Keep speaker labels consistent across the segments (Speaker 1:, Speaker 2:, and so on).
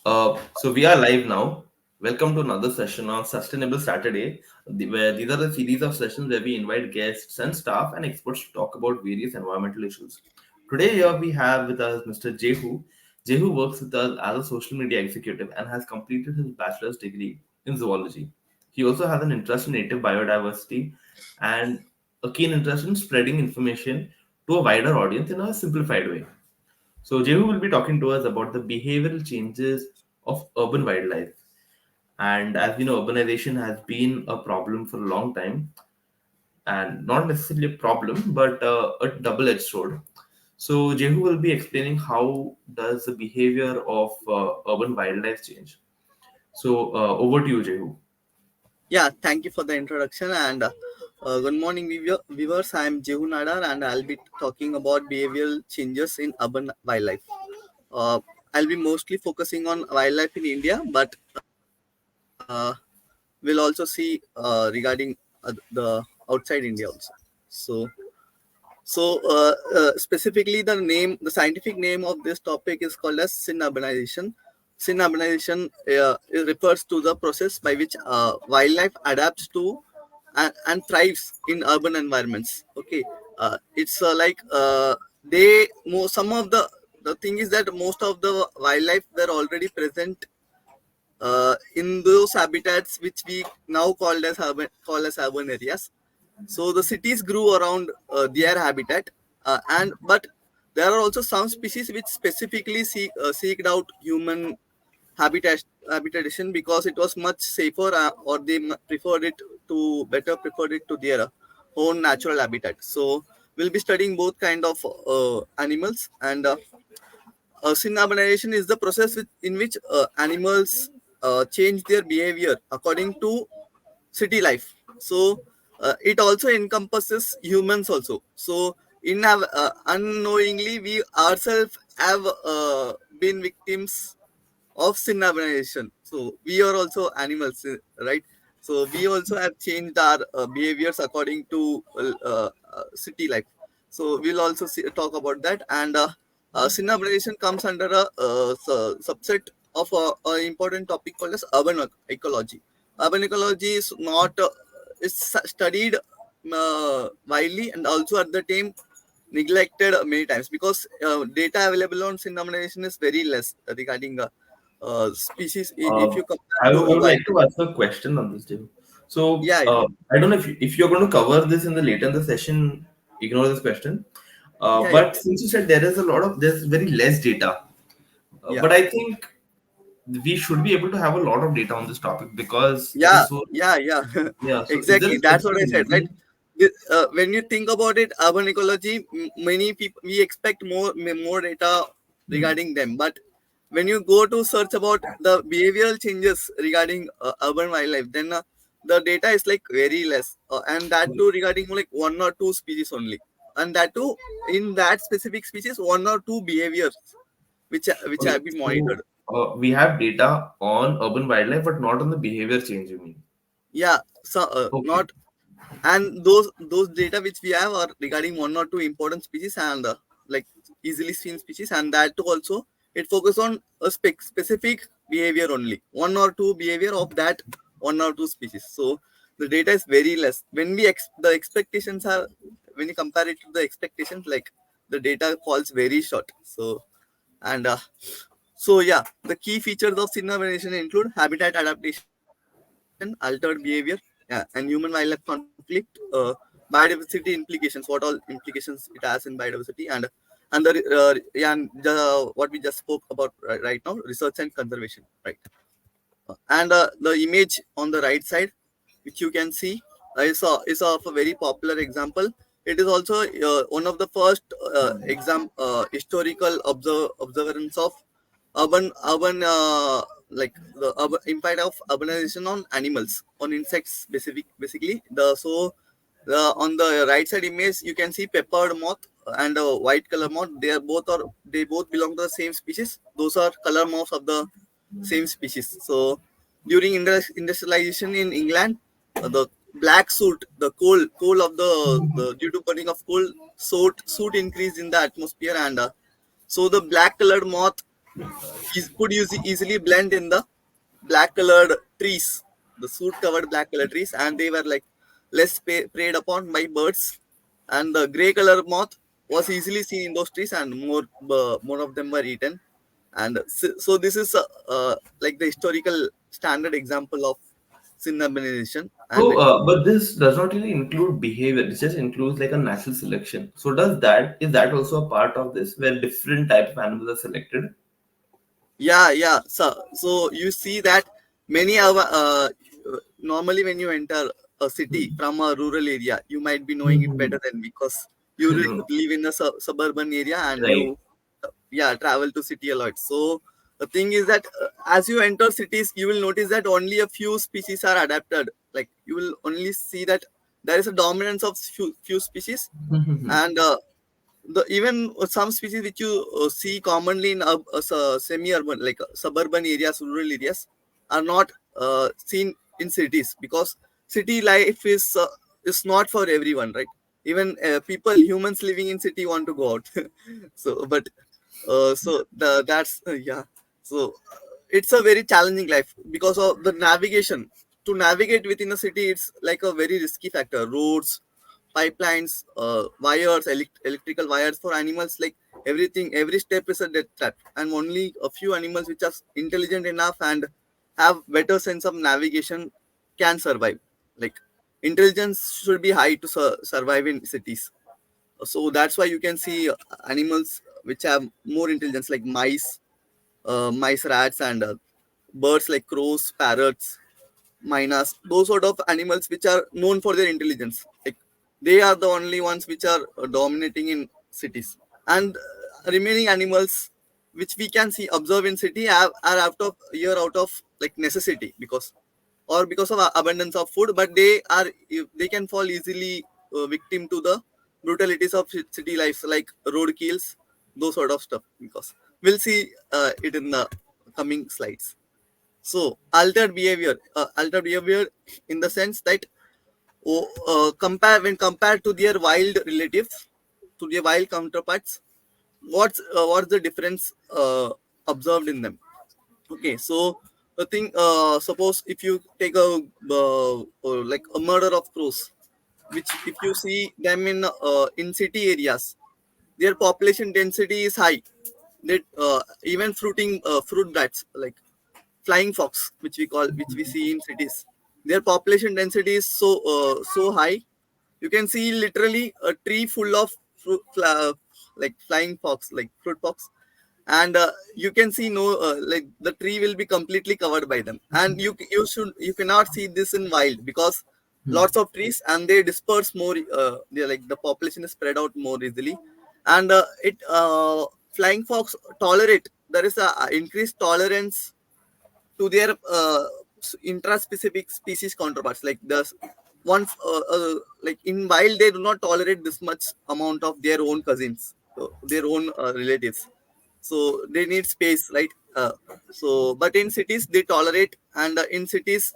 Speaker 1: So we are live now. Welcome to another session on Sustainable Saturday, where these are the series of sessions where we invite guests and staff and experts to talk about various environmental issues. Today here we have with us Mr. Jehu. Jehu works with us as a social media executive and has completed his bachelor's degree in zoology. He also has an interest in native biodiversity and a keen interest in spreading information to a wider audience in a simplified way. So Jehu will be talking to us about the behavioral changes of urban wildlife. And as we know, urbanization has been a problem for a long time, and not necessarily a problem, but a double-edged sword. So Jehu will be explaining how does the behavior of urban wildlife change. So over to you, Jehu.
Speaker 2: Yeah, thank you for the introduction and good morning, viewers. I am Jehu Nadar and I'll be talking about behavioral changes in urban wildlife. Uh, I'll be mostly focusing on wildlife in India, but we'll also see regarding the outside India also. So, specifically, the scientific name of this topic is called as sin urbanization. Sin urbanization it refers to the process by which wildlife adapts to and thrives in urban environments. Okay, it's some of the thing is that most of the wildlife were already present in those habitats which we now call as urban areas. So the cities grew around their habitat, and but there are also some species which specifically seeked out human habitation because it was much safer, or they preferred it to their own natural habitat. So we'll be studying both kind of animals and synurbanization is the process in which animals change their behavior according to city life. So it also encompasses humans also. So unknowingly, we ourselves have been victims of synurbanization. So we are also animals, right? So we also have changed our behaviors according to city life. So we'll also talk about that. And synurbanization comes under a subset of a important topic called as urban ecology. Urban ecology is not is studied widely and also at the time neglected many times because data available on synurbanization is very less regarding species if
Speaker 1: Uh,
Speaker 2: you compare
Speaker 1: I
Speaker 2: to
Speaker 1: would
Speaker 2: wild.
Speaker 1: like to ask a question on this, Jehu. So
Speaker 2: Yeah, yeah,
Speaker 1: I don't know if you're going to cover this in the later in the session. Ignore this question.
Speaker 2: yeah, yeah,
Speaker 1: But since you said there's very less data,
Speaker 2: yeah,
Speaker 1: but I think we should be able to have a lot of data on this topic because it
Speaker 2: yeah,
Speaker 1: is so.
Speaker 2: yeah.
Speaker 1: Yeah. So is there a
Speaker 2: Exactly, that's what
Speaker 1: specific
Speaker 2: I said, right?
Speaker 1: reason?
Speaker 2: When you think about it, urban ecology, many people we expect more data
Speaker 1: Hmm.
Speaker 2: regarding them, but when you go to search about the behavioral changes regarding urban wildlife, then the data is like very less, and that too regarding like one or two species only, and that too in that specific species one or two behaviors which
Speaker 1: Okay.
Speaker 2: have been
Speaker 1: So
Speaker 2: monitored.
Speaker 1: we have data on urban wildlife, but not on the behavior change. You mean?
Speaker 2: Yeah, so
Speaker 1: Okay.
Speaker 2: not, and those data which we have are regarding one or two important species and like easily seen species, and that too also it focus on a specific behavior only, one or two behavior of that one or two species. So the data is very less when the expectations are, when you compare it to the expectations, like the data falls very short. So and so yeah, the key features of synurbanization include habitat adaptation, altered behavior, yeah, and human wildlife conflict, biodiversity implications, what all implications it has in biodiversity, and what we just spoke about right now, research and conservation, right? And the image on the right side, which you can see, is of a very popular example. It is also one of the first historical observance of urban like the impact of urbanization on animals, on insects basically. On the right side image you can see peppered moth and a white color moth. They both belong to the same species. Those are color moths of the same species. So during industrialization in England, the black soot, the coal of the due to burning of coal, soot increased in the atmosphere, and so the black colored moth could easily blend in the black colored trees, the soot covered black colored trees, and they were like less preyed upon by birds. And the gray color moth was easily seen in those trees, and more of them were eaten. And so this is like the historical standard example of sin urbanization. And
Speaker 1: So, but this does not really include behavior. It just includes like a natural selection. So, does that is that also a part of this where different types of animals are selected?
Speaker 2: yeah. So you see that many of normally when you enter a city from a rural area, you might be knowing it
Speaker 1: Mm-hmm.
Speaker 2: better than because you
Speaker 1: No,
Speaker 2: live in a suburban area and
Speaker 1: right.
Speaker 2: you yeah travel to city a lot. So the thing is that as you enter cities, you will notice that only a few species are adapted. Like you will only see that there is a dominance of few species,
Speaker 1: Mm-hmm.
Speaker 2: and the even some species which you see commonly in semi-urban like suburban areas, rural areas, are not seen in cities because city life is not for everyone, right? Even people, humans living in city want to go out. So but that's yeah. So it's a very challenging life because of the navigation. To navigate within a city, it's like a very risky factor. Roads, pipelines, wires, electrical wires for animals, like everything, every step is a death trap. And only a few animals which are intelligent enough and have better sense of navigation can survive. Like intelligence should be high to survive in cities. So that's why you can see animals which have more intelligence, like mice, rats, and birds like crows, parrots, mynas, those sort of animals which are known for their intelligence. Like they are the only ones which are dominating in cities. And remaining animals which we can see observe in city are out of like necessity because or because of abundance of food, but they can fall easily victim to the brutalities of city life, like road kills, those sort of stuff. Because we'll see it in the coming slides. So altered behavior in the sense that compare when compared to their wild relatives, to their wild counterparts, what's the difference observed in them? Okay, so the thing, suppose if you take like a murder of crows, which if you see them in city areas, their population density is high. That even fruit bats like flying fox, which we see in cities, their population density is so high. You can see literally a tree full of like flying fox, like fruit fox, and you can see no like the tree will be completely covered by them. And you cannot see this in wild because lots of trees and they disperse more. They're like the population is spread out more easily, and it flying fox tolerate. There is a increased tolerance to their intra-specific species counterparts. Like the ones like in wild, they do not tolerate this much amount of their own cousins, their own relatives. So they need space, right? So but in cities they tolerate, and in cities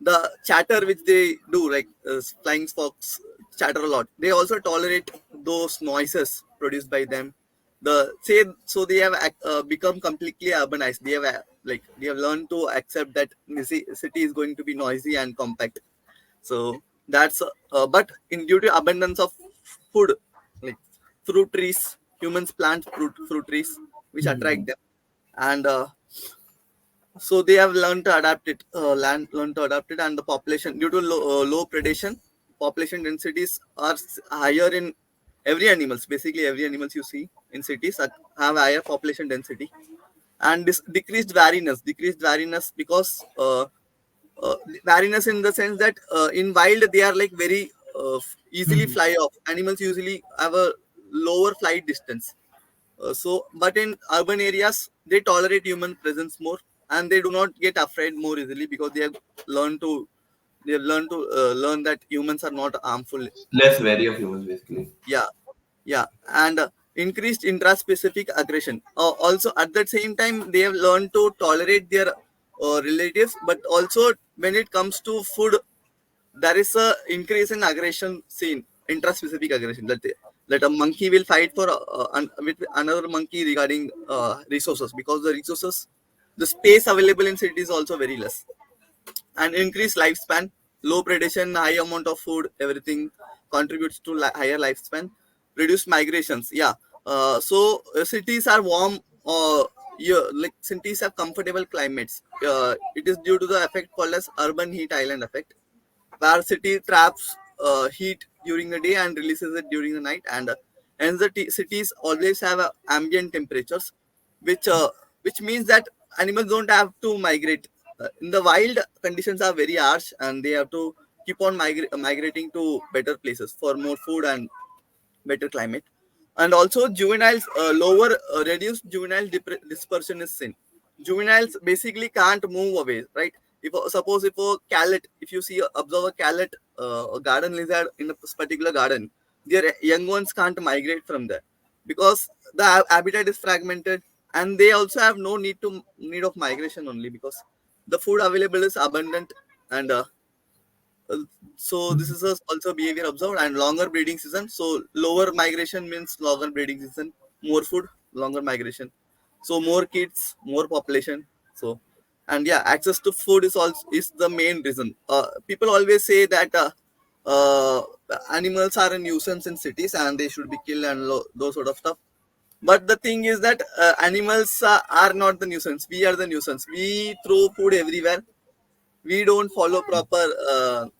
Speaker 2: the chatter which they do, like flying fox chatter a lot, they also tolerate those noises produced by them. The say so they have become completely urbanized. They have like they have learned to accept that the city is going to be noisy and compact. So that's but in due to abundance of food, like fruit trees, humans plant fruit trees which attract them. And so they have learned to adapt it, learned to adapt it. And the population, due to low predation, population densities are higher in every animals. Basically every animals you see in cities have higher population density. And this decreased wariness because wariness in the sense that in wild they are like very easily
Speaker 1: Mhm.
Speaker 2: fly off. Animals usually have a lower flight distance. But in urban areas, they tolerate human presence more, and they do not get afraid more easily because learned to they have learned to learn that humans are not harmful.
Speaker 1: Less wary of humans, basically.
Speaker 2: Yeah, yeah, and increased intraspecific aggression. Also, at the same time, they have learned to tolerate their relatives, but also when it comes to food, there is a increase in aggression seen, intraspecific aggression. that a monkey will fight for with another monkey regarding resources, because the space available in city is also very less. And increased lifespan, low predation, high amount of food, everything contributes to higher lifespan. Reduced migrations, yeah. Cities are warm, yeah, like cities have comfortable climates. It is due to the effect called as urban heat island effect, where city traps heat during the day and releases it during the night. And the cities always have ambient temperatures, which uh, which means that animals don't have to migrate. In the wild, conditions are very harsh, and they have to keep on migrating to better places for more food and better climate. And also juveniles, lower reduced juvenile dispersion is seen. Juveniles basically can't move away, right? If suppose if a callet, if you see observe a callet, a garden lizard in a particular garden, their young ones can't migrate from there, because the habitat is fragmented, and they also have no need of migration, only because the food available is abundant. And uh, so this is also behavior observed. And longer breeding season, so lower migration means longer breeding season, more food, longer migration, so more kids, more population. So, and yeah, access to food is also is the main reason. People always say that uh, animals are a nuisance in cities and they should be killed and those sort of stuff. But the thing is that animals are not the nuisance, we are the nuisance. We throw food everywhere, we don't follow proper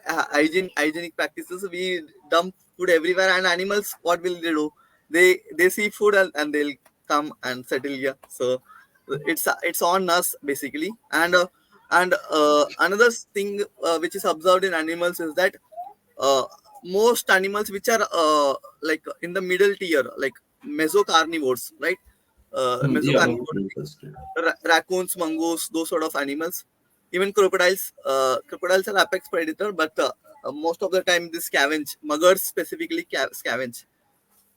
Speaker 2: hygienic practices. We dump food everywhere, and animals, what will they do? They see food, and they'll come and settle here. So it's on us basically. And another thing which is observed in animals is that uh, most animals which are like in the middle tier, like mesocarnivores, right?
Speaker 1: Yeah,
Speaker 2: Mesocarnivores,
Speaker 1: interested.
Speaker 2: raccoons, mongoose, those sort of animals. Even crocodiles. Crocodiles are apex predator, but most of the time they scavenge. Muggers specifically scavenge.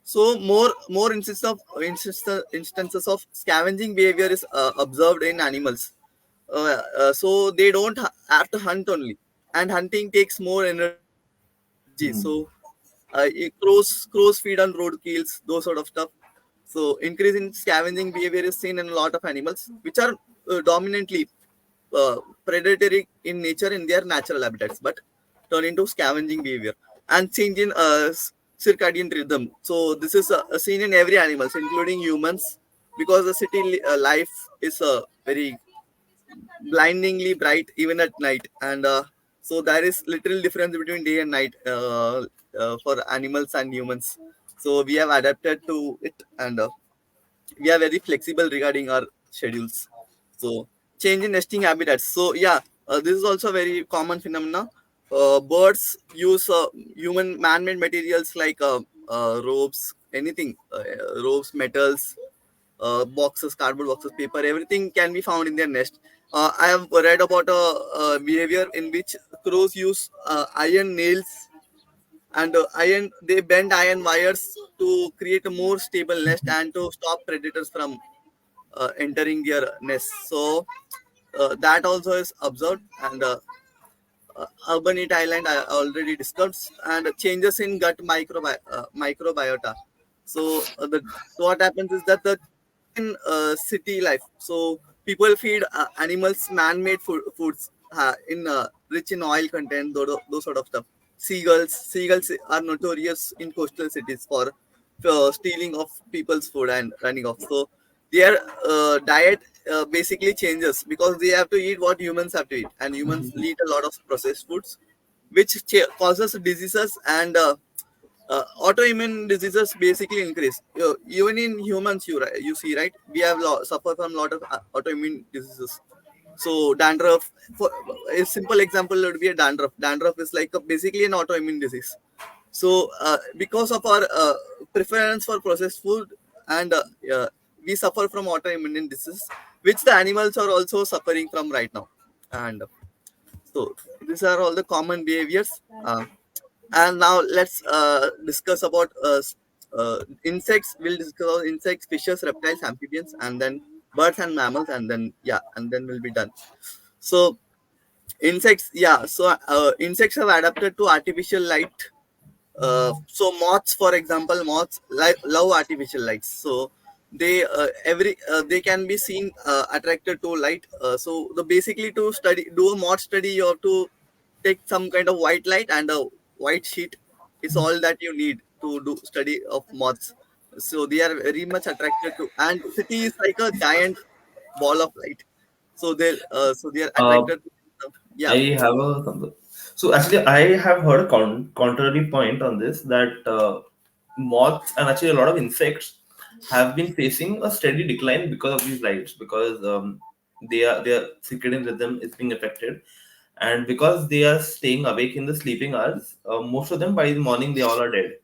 Speaker 2: So more instances of scavenging behavior is observed in animals. So they don't have to hunt only, and hunting takes more energy. So crows feed on roadkills, those sort of stuff. So increase in scavenging behavior is seen in a lot of animals, which are dominantly predatory in nature in their natural habitats, but turn into scavenging behavior. And change in circadian rhythm. So this is seen in every animals, including humans, because the city life is very blindingly bright even at night. And so there is literal difference between day and night for animals and humans. So we have adapted to it, and we are very flexible regarding our schedules. So change in nesting habitats. So yeah, this is also a very common phenomena. Birds use human man-made materials like ropes, anything, ropes, metals, boxes, cardboard boxes, paper, everything can be found in their nest. I have read about a behavior in which crows use iron nails, and iron they bend iron wires to create a more stable nest and to stop predators from entering their nest. So that also is observed. And urban heat island I already discussed. And changes in gut microbiota. So what happens is that the in city life, so people feed animals man-made foods in rich in oil content, those sort of stuff. Seagulls are notorious in coastal cities for stealing of people's food and running off. So their diet basically changes because they have to eat what humans have to eat, and humans eat a lot of processed foods, which causes diseases. And autoimmune diseases basically increase. Even in humans, you see, right? We have suffer from a lot of autoimmune diseases. So dandruff, for a simple example, would be a dandruff. Dandruff is like basically an autoimmune disease. So because of our preference for processed food, and we suffer from autoimmune disease, which the animals are also suffering from right now. And so these are all the common behaviors. And now let's discuss about insects. We'll discuss about insects, fishes, reptiles, amphibians, and then birds and mammals, and then yeah, and then we'll be done. So insects, yeah. So insects have adapted to artificial light So moths, for example, moths love artificial lights. So they can be seen attracted to light. So the basically to study do a moth study, you have to take some kind of white light and a white sheet. It's all that you need to do study of moths. So they are very much attracted to, and city is like a giant ball of light. So they are
Speaker 1: Uh,
Speaker 2: attracted to, yeah.
Speaker 1: I have a so actually I have heard a contrary point on this that moths and actually a lot of insects have been facing a steady decline because of these lights because their circadian rhythm is being affected and because they are staying awake in the sleeping hours most of them by the morning they all are dead.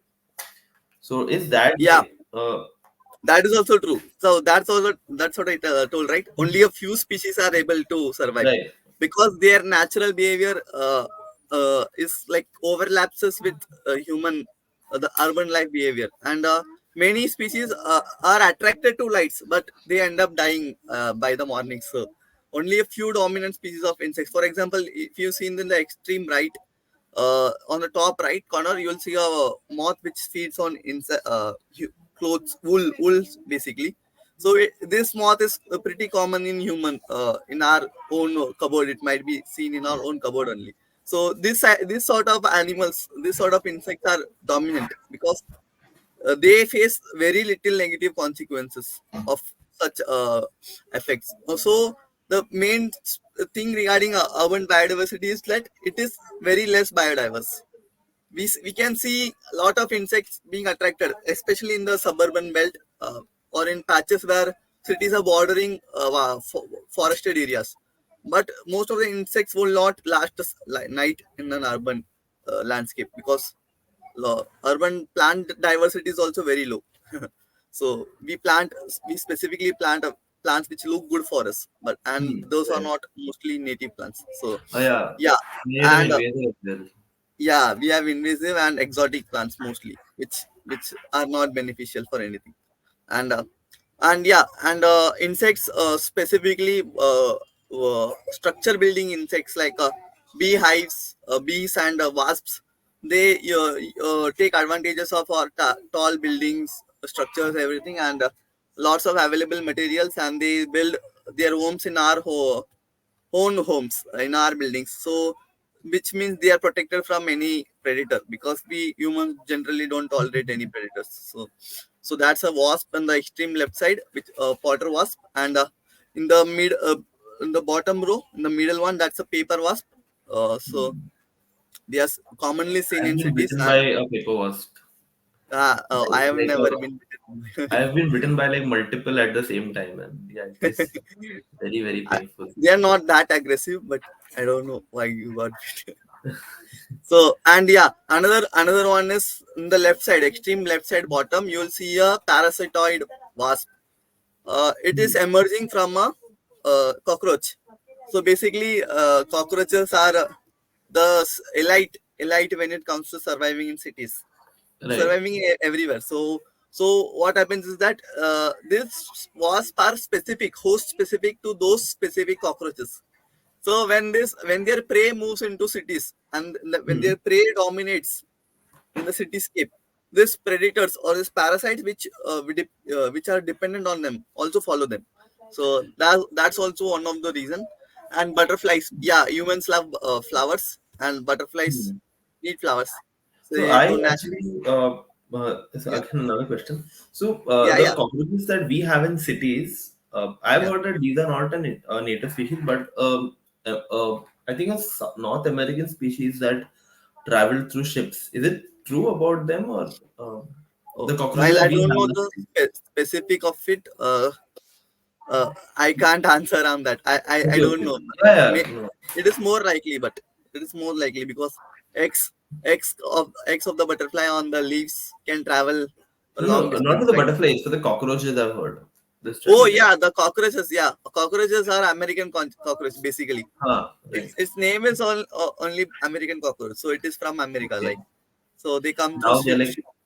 Speaker 1: So is that
Speaker 2: Yeah,
Speaker 1: uh,
Speaker 2: that is also true. So that's what I told, right? Only a few species are able to survive
Speaker 1: right?
Speaker 2: because their natural behavior is like overlaps with human the urban life behavior, and many species are attracted to lights, but they end up dying by the morning. So only a few dominant species of insects. For example, if you've seen in the extreme right, on the top right corner, you will see a moth which feeds on clothes, wools basically. So this moth is pretty common in human, in our own cupboard. It might be seen in our own cupboard only. So this sort of animals, this sort of insects are dominant because they face very little negative consequences of such effects. Also, the main thing regarding urban biodiversity is that it is very less biodiverse. We can see a lot of insects being attracted, especially in the suburban belt, or in patches where cities are bordering forested areas. But most of the insects will not last a night in an urban landscape because urban plant diversity is also very low. So we specifically plant plants which look good for us, but and those are
Speaker 1: Right.
Speaker 2: not mostly native plants. So
Speaker 1: Oh yeah,
Speaker 2: yeah,
Speaker 1: made them
Speaker 2: and
Speaker 1: invasive as well.
Speaker 2: yeah, we have invasive and exotic plants mostly, which are not beneficial for anything. And uh, and yeah, and insects, specifically structure building insects like beehives, bees and wasps, they take advantages of our tall buildings, structures, everything, and lots of available materials, and they build their homes in our own homes in our buildings. So which means they are protected from any predator because we humans generally don't tolerate any predators. So that's a wasp on the extreme left side, which potter wasp, and in the in the bottom row, in the middle one, that's a paper wasp. So they are commonly seen
Speaker 1: I've
Speaker 2: in
Speaker 1: been
Speaker 2: cities,
Speaker 1: bitten by
Speaker 2: and
Speaker 1: a paper wasp.
Speaker 2: I have
Speaker 1: Like
Speaker 2: never been bitten.
Speaker 1: I've been bitten by like multiple at the same time, and yeah, it is very very
Speaker 2: I,
Speaker 1: painful.
Speaker 2: they are not that aggressive, but I don't know why you got bitten. So, and yeah, another one is in the left side, extreme left side bottom. You will see a parasitoid wasp. It is emerging from a cockroach. So basically, cockroaches are elite when it comes to surviving in cities,
Speaker 1: Right.
Speaker 2: surviving everywhere. So what happens is that this wasps are specific, host specific to those specific cockroaches. So when their prey moves into cities, and when
Speaker 1: Hmm.
Speaker 2: their prey dominates in the cityscape, these predators or these parasites which are dependent on them also follow them. So that's also one of the reason. And butterflies, yeah, humans love flowers, and butterflies
Speaker 1: Hmm.
Speaker 2: need flowers. So
Speaker 1: So
Speaker 2: they
Speaker 1: I
Speaker 2: to naturally,
Speaker 1: actually so
Speaker 2: yeah,
Speaker 1: again another question. So
Speaker 2: yeah,
Speaker 1: the
Speaker 2: yeah,
Speaker 1: cockroaches that we have in cities, I've
Speaker 2: yeah.
Speaker 1: heard that these are not a native species, but I think North American species that travel through ships. Is it true about them or
Speaker 2: Oh,
Speaker 1: the cockroaches
Speaker 2: while
Speaker 1: that
Speaker 2: I
Speaker 1: we
Speaker 2: don't
Speaker 1: have
Speaker 2: know
Speaker 1: in the
Speaker 2: the
Speaker 1: city?
Speaker 2: specific of it, I can't answer on that. I
Speaker 1: Okay,
Speaker 2: don't
Speaker 1: okay.
Speaker 2: know.
Speaker 1: Yeah,
Speaker 2: May,
Speaker 1: yeah. No.
Speaker 2: it is more likely, but it is more likely because x x of the butterfly on the leaves can travel a
Speaker 1: No,
Speaker 2: long
Speaker 1: no, not for
Speaker 2: distance,
Speaker 1: the
Speaker 2: right?
Speaker 1: butterflies, for the cockroaches I've heard this
Speaker 2: Oh
Speaker 1: strategy.
Speaker 2: yeah, the cockroaches. Yeah, cockroaches are American cockroach basically.
Speaker 1: Huh, right.
Speaker 2: Its name is only American cockroach, so it is from America.
Speaker 1: Okay.
Speaker 2: Like, so they come through
Speaker 1: Now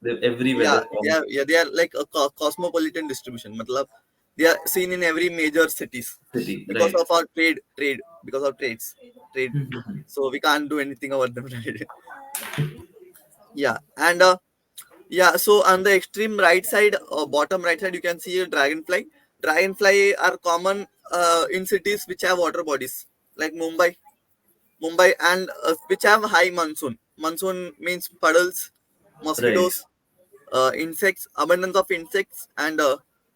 Speaker 1: they're everywhere.
Speaker 2: yeah,
Speaker 1: They're common.
Speaker 2: yeah, yeah. They are like a cosmopolitan distribution. Matlab, they are seen in every major cities
Speaker 1: City,
Speaker 2: because
Speaker 1: right.
Speaker 2: of our because of trade. So we can't do anything about them. Right? Yeah, and yeah, so on the extreme right side, bottom right side, you can see a dragonfly. Dragonfly are common in cities which have water bodies like Mumbai, and which have high monsoon. Monsoon means puddles,
Speaker 1: Right.
Speaker 2: mosquitoes, insects, abundance of insects, and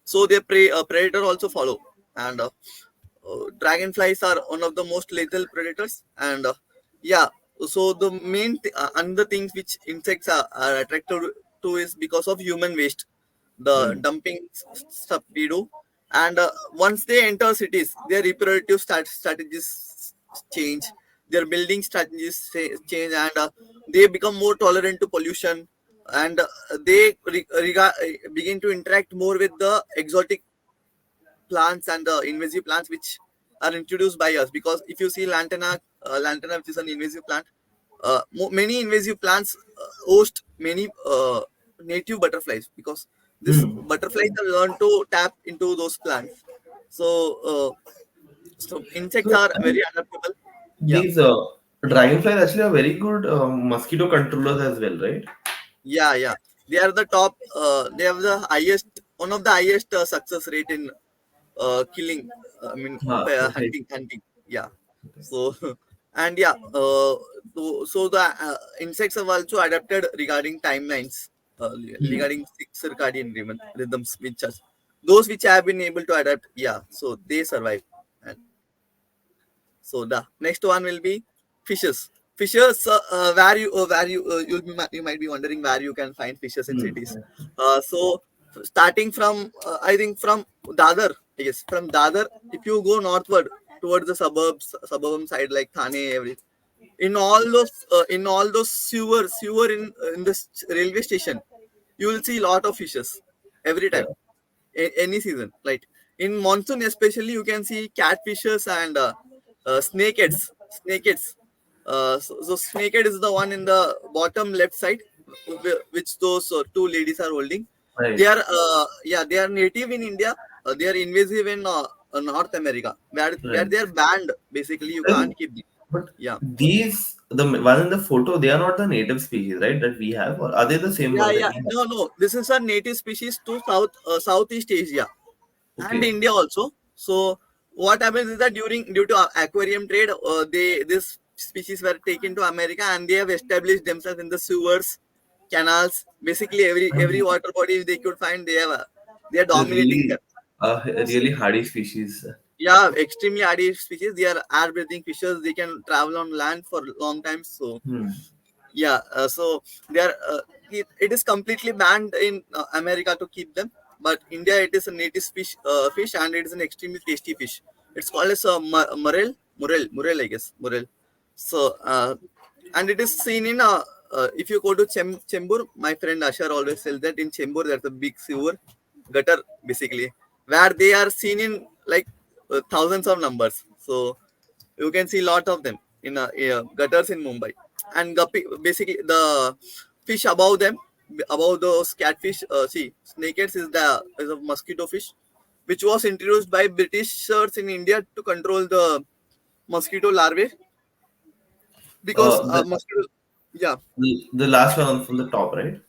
Speaker 2: so their predator also follow. And dragonflies are one of the most lethal predators. And yeah, so the another things which insects are attracted to is because of human waste, the
Speaker 1: Hmm.
Speaker 2: dumping stuff we do. And once they enter cities, their reproductive strategies change, their building strategies change, and they become more tolerant to pollution. And begin to interact more with the exotic plants and the invasive plants which are introduced by us. Because if you see lantana, which is an invasive plant, many invasive plants host many native butterflies, because this
Speaker 1: Hmm.
Speaker 2: butterflies have learned to tap into those plants. So insects
Speaker 1: So
Speaker 2: are
Speaker 1: I
Speaker 2: very
Speaker 1: mean,
Speaker 2: adaptable. Yeah,
Speaker 1: these dragonflies actually are very good mosquito controllers as well, right?
Speaker 2: yeah. They are the top. They have the highest, one of the highest success rate in killing.
Speaker 1: Right.
Speaker 2: Hunting. Yeah. So and yeah, so the insects have also adapted regarding timelines,
Speaker 1: Hmm.
Speaker 2: regarding circadian rhythms, which are those which have been able to adapt. Yeah, so they survive. And so the next one will be fishes. Fishes, you might be wondering where you can find fishes in
Speaker 1: Hmm.
Speaker 2: cities. So starting from I think from Dadar, yes, from Dadar, if you go northward towards the suburban side like Thane, in all those sewer in this railway station, you will see lot of fishes every
Speaker 1: Yeah.
Speaker 2: time, any season, right? In monsoon especially, you can see catfishes and snakeheads. So snakehead is the one in the bottom left side, which those two ladies are holding. They
Speaker 1: Right.
Speaker 2: are yeah, they are native in India. They are invasive in North America, where
Speaker 1: Right.
Speaker 2: they are banned. Basically, you
Speaker 1: And,
Speaker 2: can't keep them.
Speaker 1: but
Speaker 2: Yeah.
Speaker 1: the one in the photo, they are not the native species, right? That we have, or are they the same
Speaker 2: Yeah,
Speaker 1: one that
Speaker 2: yeah.
Speaker 1: we have?
Speaker 2: No. This is a native species to Southeast Asia and
Speaker 1: Okay.
Speaker 2: India also. So what happens is that due to aquarium trade, they this species were taken to America, and they have established themselves in the sewers, canals. Basically, every
Speaker 1: And
Speaker 2: water body they could find, they are
Speaker 1: they're
Speaker 2: dominating
Speaker 1: really
Speaker 2: them.
Speaker 1: really hardy species.
Speaker 2: Yeah, extremely hardy species. They are air breathing fishes. They can travel on land for long time. So
Speaker 1: Hmm.
Speaker 2: yeah, so they are it is completely banned in America to keep them, but India it is a native fish, and it is an extremely tasty fish. It's called as a morel, I guess, morel. So and it is seen in if you go to Chembur, my friend Ashar always tells that in Chembur there's a big sewer gutter, basically, where they are seen in like thousands of numbers. So you can see lot of them in gutters in Mumbai. And basically the fish above them, above those catfish, see, snakeheads is a mosquito fish, which was introduced by Britishers in India to control the mosquito larvae, because
Speaker 1: Uh, the,
Speaker 2: mosquito, yeah,
Speaker 1: the last one from the top, right?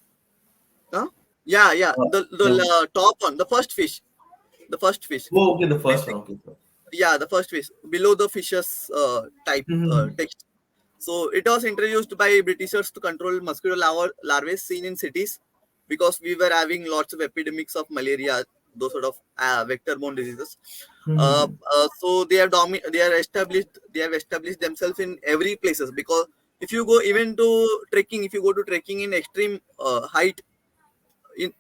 Speaker 2: huh? Yeah, the
Speaker 1: The
Speaker 2: top one, the first fish,
Speaker 1: Oh, okay, the first one.
Speaker 2: basic,
Speaker 1: Okay.
Speaker 2: yeah, the first fish below the fishes type
Speaker 1: Hmm.
Speaker 2: text. So it was introduced by Britishers to control mosquito larvae seen in cities, because we were having lots of epidemics of malaria, those sort of vector-borne diseases.
Speaker 1: Hmm.
Speaker 2: So they have established themselves in every places, because if you go even to trekking, if you go to trekking in extreme height,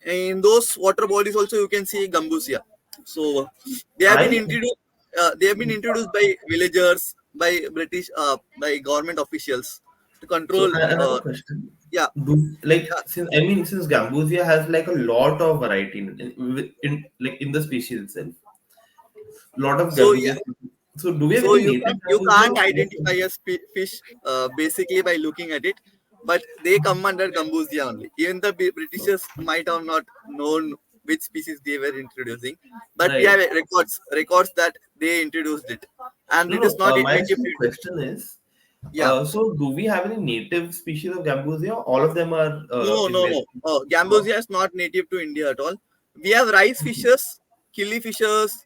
Speaker 2: in those water bodies also you can see gambusia. So they have been
Speaker 1: I
Speaker 2: introduced. They have been introduced by villagers, by British, by government officials to
Speaker 1: so
Speaker 2: control.
Speaker 1: I have a question.
Speaker 2: Yeah,
Speaker 1: Do like
Speaker 2: yeah,
Speaker 1: since Gambusia has like a lot of variety in like in the species itself, lot of
Speaker 2: so yeah,
Speaker 1: Gambusia species. So do we have
Speaker 2: so
Speaker 1: any native
Speaker 2: you
Speaker 1: Gambusia?
Speaker 2: can't identify a fish basically by looking at it, but they come under gambusia only. Even the Britishers might have not known which species they were introducing, but we have
Speaker 1: Right.
Speaker 2: records that they introduced it, and
Speaker 1: No,
Speaker 2: it is
Speaker 1: no.
Speaker 2: not
Speaker 1: My
Speaker 2: native
Speaker 1: actually
Speaker 2: to India.
Speaker 1: question is,
Speaker 2: Yeah.
Speaker 1: So do we have any native species of Gambusia? All of them are
Speaker 2: No, no, no.
Speaker 1: invasive. No?
Speaker 2: Gambosia is not native to India at all. We have rice fishes, killi fishes,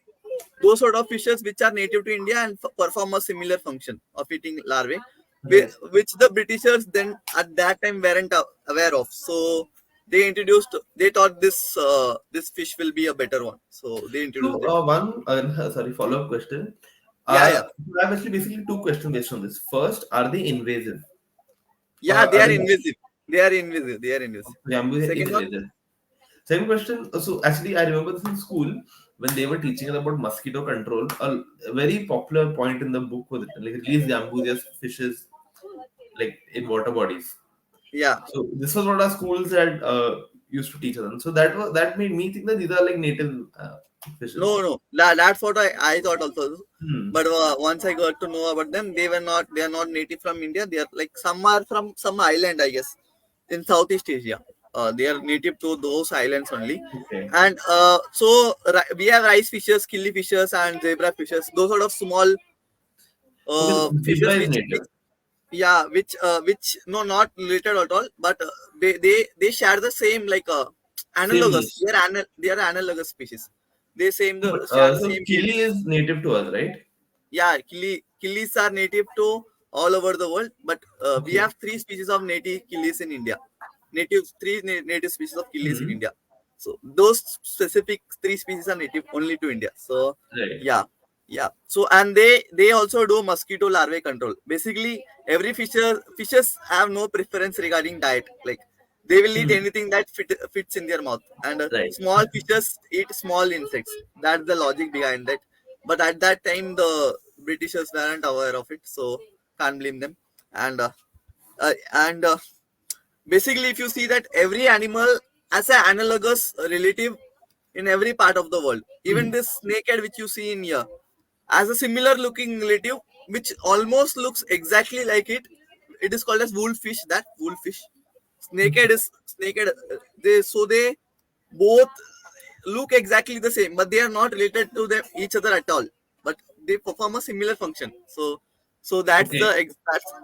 Speaker 2: those sort of fishes which are native to India and perform a similar function of eating larvae,
Speaker 1: Right.
Speaker 2: which the Britishers then at that time weren't aware of. So they introduced, they thought this fish will be a better one. So they introduced
Speaker 1: So
Speaker 2: it.
Speaker 1: one sorry, follow-up question.
Speaker 2: Yeah, yeah,
Speaker 1: I have actually basically two questions based on this. First, are they invasive or
Speaker 2: yeah. They
Speaker 1: are
Speaker 2: are
Speaker 1: they
Speaker 2: invasive. They are invasive. They are invasive.
Speaker 1: Gambusia
Speaker 2: Second one,
Speaker 1: invasive? Second question. So actually, I remember this in school when they were teaching us about mosquito control. A very popular point in the book was like release Gambusia fishes like in water bodies.
Speaker 2: yeah.
Speaker 1: So this was what our schools had used to teach us. So that made me think that these are like native fishes.
Speaker 2: No, no. That's what I thought also.
Speaker 1: Hmm.
Speaker 2: But once I got to know about them, they were not. They are not native from India. They are like some are from some island, I guess, in Southeast Asia. They are native to those islands only.
Speaker 1: Okay.
Speaker 2: And so we have rice fishes, killi fishes, and zebra fishes. Those sort of small
Speaker 1: Okay. Zebra
Speaker 2: fishes
Speaker 1: is native.
Speaker 2: which no, not related at all, but they share the same like
Speaker 1: Same
Speaker 2: analogous.
Speaker 1: niche.
Speaker 2: They are analogous species. They same the
Speaker 1: But
Speaker 2: share the
Speaker 1: so
Speaker 2: same
Speaker 1: Kili
Speaker 2: genes.
Speaker 1: is native to us, right?
Speaker 2: Yeah, killies are native to all over the world, but we
Speaker 1: Okay.
Speaker 2: have three species of native killies in India. Native species of killies in
Speaker 1: Hmm.
Speaker 2: India. So those specific three species are native only to India. So
Speaker 1: Right.
Speaker 2: yeah, yeah. So and they also do mosquito larvae control. Basically, every fishes have no preference regarding diet. Like they will eat
Speaker 1: Hmm.
Speaker 2: anything that fits in their mouth, and
Speaker 1: Right.
Speaker 2: small fishes eat small insects. That's the logic behind that. But at that time, the Britishers weren't aware of it, so can't blame them. And and basically, if you see that every animal has an analogous relative in every part of the world, even
Speaker 1: Hmm.
Speaker 2: this snakehead which you see in here has a similar looking relative which almost looks exactly like it. It is called as wolffish. That wolffish. Snakehead. They both look exactly the same, but they are not related to them each other at all. But they perform a similar function. So
Speaker 1: Okay.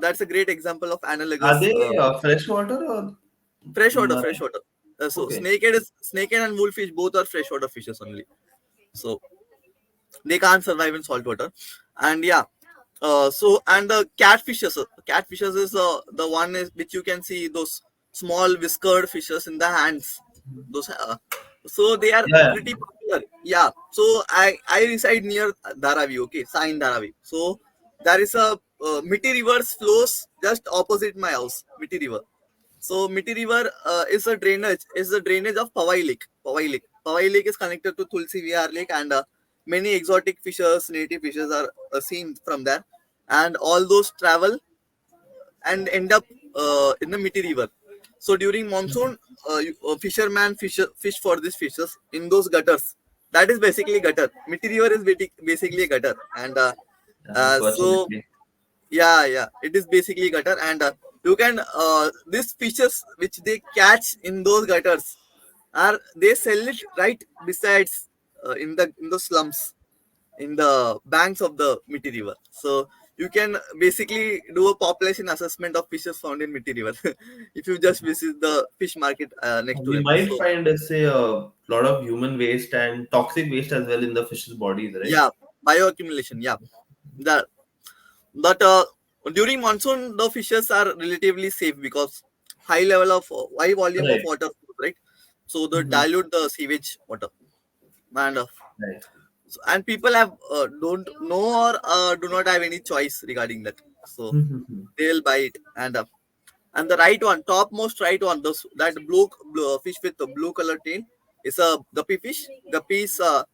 Speaker 2: that's a great example of
Speaker 1: Are
Speaker 2: analogous
Speaker 1: they freshwater or
Speaker 2: freshwater.
Speaker 1: marine?
Speaker 2: Freshwater. So
Speaker 1: Okay.
Speaker 2: snakehead and wolffish both are freshwater fishes only. So they can't survive in salt water. And yeah, so and the catfishes is the one is which you can see those small whiskered fishes in the hands. Those so they are
Speaker 1: Yeah.
Speaker 2: pretty popular. Yeah, so I reside near Dharavi. Okay, Sain Dharavi. So there is a Mitti River flows just opposite my house, Mitti River. So Mitti River is the drainage of Powai Lake. Powai Lake is connected to Tulsi Vihar Lake, and many exotic fishes, native fishes are seen from there, and all those travel and end up in the Mitti River. So during monsoon, fishermen fish for these fishes in those gutters. That is basically gutter. Mitti River is basically a gutter, and so
Speaker 1: Unfortunately.
Speaker 2: yeah, yeah, it is basically gutter, and you can these fishes which they catch in those gutters are they sell it right besides in the slums in the banks of the Mitti River. So you can basically do a population assessment of fishes found in Mitti River if you just visit the fish market next to
Speaker 1: We
Speaker 2: them.
Speaker 1: might
Speaker 2: So
Speaker 1: find, let's say, a lot of human waste and toxic waste as well in the fish's bodies, right?
Speaker 2: yeah, bioaccumulation. Yeah, that but during monsoon the fishes are relatively safe because high volume of
Speaker 1: Right.
Speaker 2: water, right? So they
Speaker 1: Hmm.
Speaker 2: dilute the sewage water, and
Speaker 1: Right.
Speaker 2: and people have don't know or do not have any choice regarding that. So
Speaker 1: Hmm.
Speaker 2: they'll buy it, and the right one, topmost right one, those that blue fish with the blue color tail is a guppy fish. Guppies are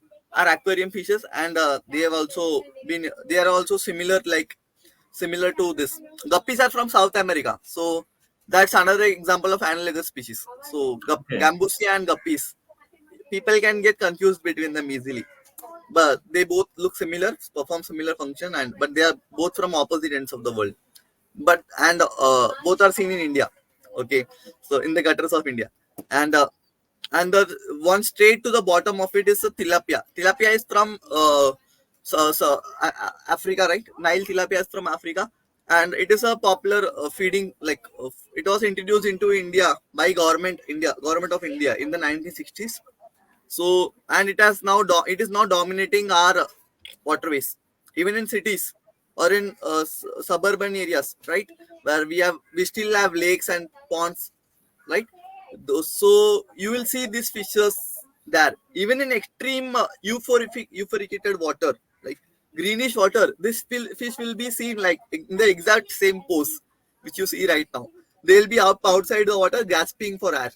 Speaker 2: aquarium fishes, and they have also been they are also similar to this. Guppies are from South America, so that's another example of analogous species. So
Speaker 1: Okay.
Speaker 2: gambusia and guppies, people can get confused between them easily, but they both look similar, perform similar function, and but they are both from opposite ends of the world. But and both are seen in India. Okay, so in the gutters of India, and the one straight to the bottom of it is a tilapia. Tilapia is from Africa, right? Nile tilapia is from Africa, and it is a popular feeding, it was introduced into India by government of India in the 1960s. So, and it has now it is now dominating our waterways, even in cities or in suburban areas, right, where we still have lakes and ponds, right. So you will see these fishes there, even in extreme euphoricated water, like greenish water. Fish will be seen like in the exact same pose which you see right now. They'll be up outside the water gasping for air,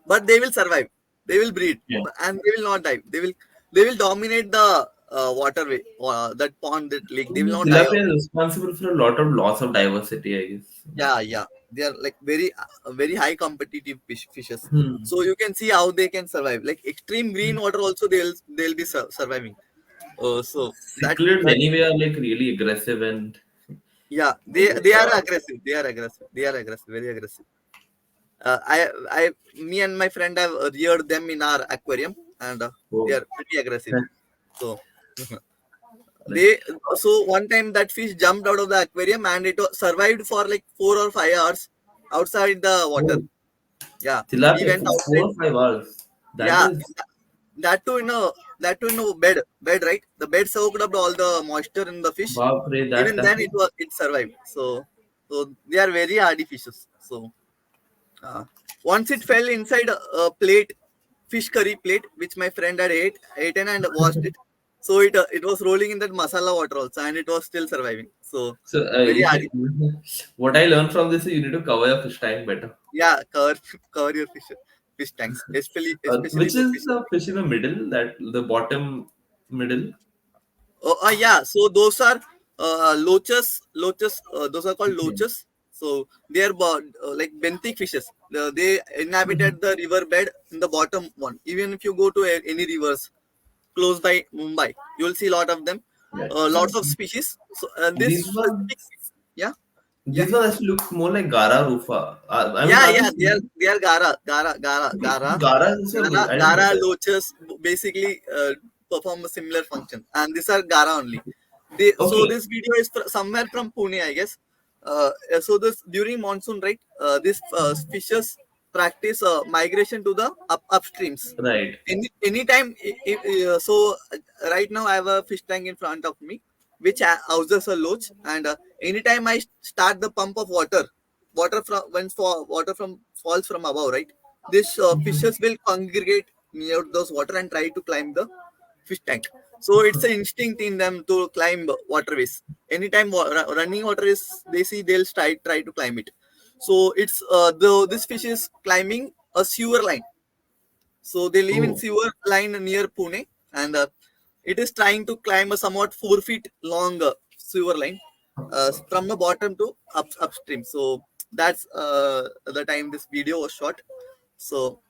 Speaker 2: but they will survive. They will breed,
Speaker 1: Yeah.
Speaker 2: and they will not die. They will dominate the waterway, that pond, that lake. They will not die.
Speaker 1: Tilapia is responsible for a lot of loss of diversity, I guess.
Speaker 2: Yeah, yeah. They are like very high competitive fishes.
Speaker 1: Hmm.
Speaker 2: So you can see how they can survive. Like extreme green water, also they'll be surviving. So
Speaker 1: Cichlids
Speaker 2: that
Speaker 1: anyway are like really aggressive and
Speaker 2: yeah,
Speaker 1: I
Speaker 2: they
Speaker 1: guess
Speaker 2: are aggressive. They are aggressive. They are aggressive. Very aggressive. Me and my friend have reared them in our aquarium, and they
Speaker 1: oh,
Speaker 2: are pretty aggressive. So
Speaker 1: like
Speaker 2: they so one time that fish jumped out of the aquarium, and it survived for like 4 or 5 hours outside the water.
Speaker 1: oh,
Speaker 2: Yeah, we
Speaker 1: tilapia
Speaker 2: went
Speaker 1: for
Speaker 2: outside.
Speaker 1: 4 or 5 hours. That
Speaker 2: Yeah,
Speaker 1: is
Speaker 2: that too in a bed, right? The bed soaked up all the moisture in the fish.
Speaker 1: Bapre, that
Speaker 2: Even then,
Speaker 1: time.
Speaker 2: it survived. So they are very hardy fishes. So uh, once it fell inside a plate, fish curry plate, which my friend had eaten and washed it. So it was rolling in that masala water also, and it was still surviving. So
Speaker 1: So
Speaker 2: very hardy.
Speaker 1: what I learned from this is you need to cover your fish tank better.
Speaker 2: Yeah, cover your fish tanks, especially
Speaker 1: Which
Speaker 2: for
Speaker 1: is
Speaker 2: fish.
Speaker 1: the fish in the middle, that the bottom middle.
Speaker 2: Oh, yeah. So those are loaches. Loaches. Those are called
Speaker 1: Okay.
Speaker 2: loaches. So they are like benthic fishes. They
Speaker 1: Mhm.
Speaker 2: inhabited the river bed in the bottom one. Even if you go to any rivers close by Mumbai, you will see a lot of them.
Speaker 1: Right.
Speaker 2: Lots of species. So this
Speaker 1: These
Speaker 2: specific,
Speaker 1: ones,
Speaker 2: yeah, yeah.
Speaker 1: these ones actually look more like Gara Rufa. I mean,
Speaker 2: Yeah,
Speaker 1: are
Speaker 2: yeah,
Speaker 1: these
Speaker 2: they are gara.
Speaker 1: Gara? Is also, I didn't know
Speaker 2: Gara
Speaker 1: that.
Speaker 2: loaches basically perform a similar function, and these are gara only. So
Speaker 1: Okay.
Speaker 2: this video is somewhere from Pune, I guess. So this during monsoon, right? These fishes practice migration to the upstreams.
Speaker 1: Right.
Speaker 2: Anytime, so right now I have a fish tank in front of me, which houses a loach, and anytime I start the pump of water from water from falls from above, right, these
Speaker 1: Mhm.
Speaker 2: fishes will congregate near those water and try to climb the fish tank. So it's an instinct in them to climb waterways. Anytime running water is they see, they'll try to climb it. So it's this fish is climbing a sewer line. So they live in
Speaker 1: Oh.
Speaker 2: sewer line near Pune, and it is trying to climb a somewhat 4 feet long sewer line from the bottom to upstream. So that's the time this video was shot. So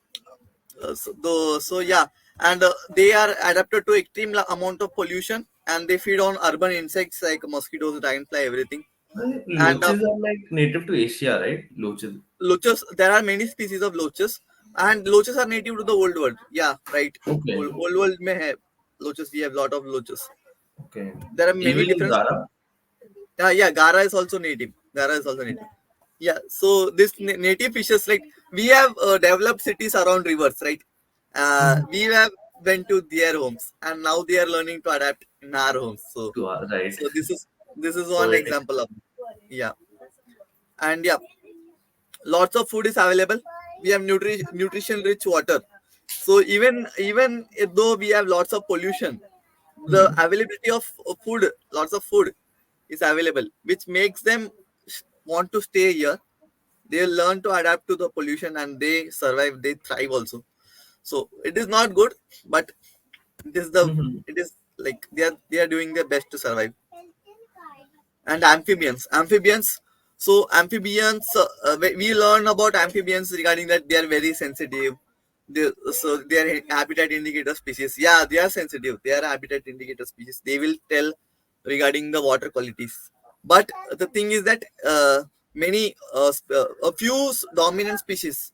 Speaker 2: so yeah, and they are adapted to extreme amount of pollution, and they feed on urban insects like mosquitoes, dragonfly, everything. And
Speaker 1: Loaches are like native to Asia, right? Loaches.
Speaker 2: loaches, there are many species of loaches, and loaches are native to the old world. Yeah, right.
Speaker 1: Okay.
Speaker 2: Old world may have loaches. We have lot of loaches.
Speaker 1: Okay.
Speaker 2: There are many
Speaker 1: Even in
Speaker 2: different.
Speaker 1: Gara.
Speaker 2: Yeah, Gara is also native. Gara is also native. Yeah, so this native fishes, like we have developed cities around rivers, right? We have went to their homes, and now they are learning to adapt in our homes. So,
Speaker 1: To right.
Speaker 2: so this is one
Speaker 1: Poetic.
Speaker 2: example of, yeah, and yeah, lots of food is available. We have nutrition rich water. So even though we have lots of pollution, the
Speaker 1: Hmm.
Speaker 2: availability of food, lots of food is available, which makes them want to stay here. They learn to adapt to the pollution, and they survive, they thrive also. So it is not good, but it is the
Speaker 1: Mhm.
Speaker 2: it is like they are doing their best to survive. And amphibians. So amphibians, we learn about amphibians regarding that they are very sensitive. So they are habitat indicator species. Yeah, they are sensitive, they are habitat indicator species. They will tell regarding the water qualities. But the thing is that many a few dominant species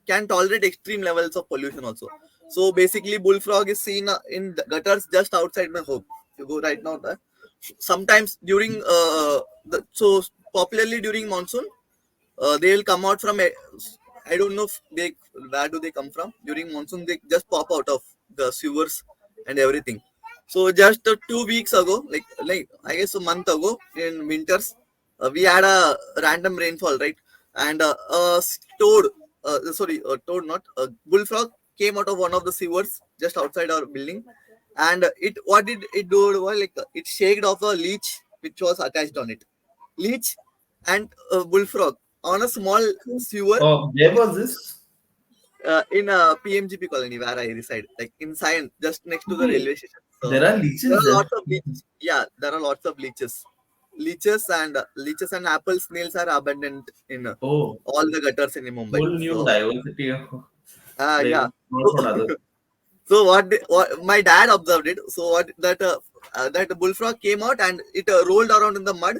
Speaker 2: can tolerate extreme levels of pollution also. So basically bullfrog is seen in the gutters just outside my home. If you go right now there, sometimes during so popularly during monsoon, they will come out from I don't know if they where do they come from during monsoon. They just pop out of the sewers and everything. So just 2 weeks ago, like I guess a month ago in winters, we had a random rainfall, right? And toad, sorry, toad, not a bullfrog, came out of one of the sewers just outside our building, and it what did it do? Well, like it shaked off a leech which was attached on it, leech and a bullfrog on a small sewer
Speaker 1: Oh, where was this?
Speaker 2: in a PMGP colony where I reside, like in Sion, just next to the
Speaker 1: Okay,
Speaker 2: railway station. So
Speaker 1: there are
Speaker 2: there
Speaker 1: leeches
Speaker 2: are
Speaker 1: there.
Speaker 2: lots of leeches. Yeah, there are lots of leeches. Leeches and apple snails are abundant in
Speaker 1: Oh,
Speaker 2: all the gutters in Mumbai.
Speaker 1: whole new
Speaker 2: So
Speaker 1: diversity of like
Speaker 2: yeah.
Speaker 1: not
Speaker 2: So,
Speaker 1: from others.
Speaker 2: so what my dad observed it. So what that bullfrog came out and it rolled around in the mud.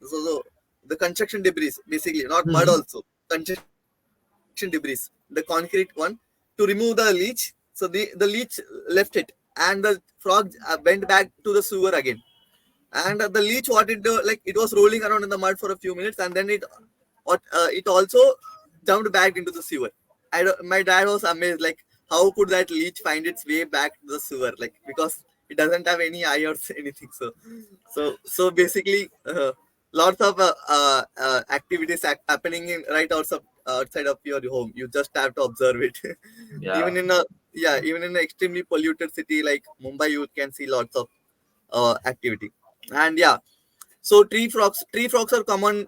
Speaker 2: So the construction debris, basically, not mud
Speaker 1: Hmm.
Speaker 2: also, construction debris, the concrete one, to remove the leech. So the leech left it, and the frog went back to the sewer again. And the leech, what it do, like it was rolling around in the mud for a few minutes, and then it also jumped back into the sewer. My dad was amazed, like how could that leech find its way back to the sewer, like because it doesn't have any eye or anything. So basically, lots of activities happening in right outside of your home. You just have to observe it.
Speaker 1: Yeah.
Speaker 2: Even in a yeah, even in an extremely polluted city like Mumbai, you can see lots of activity. And yeah, so tree frogs are common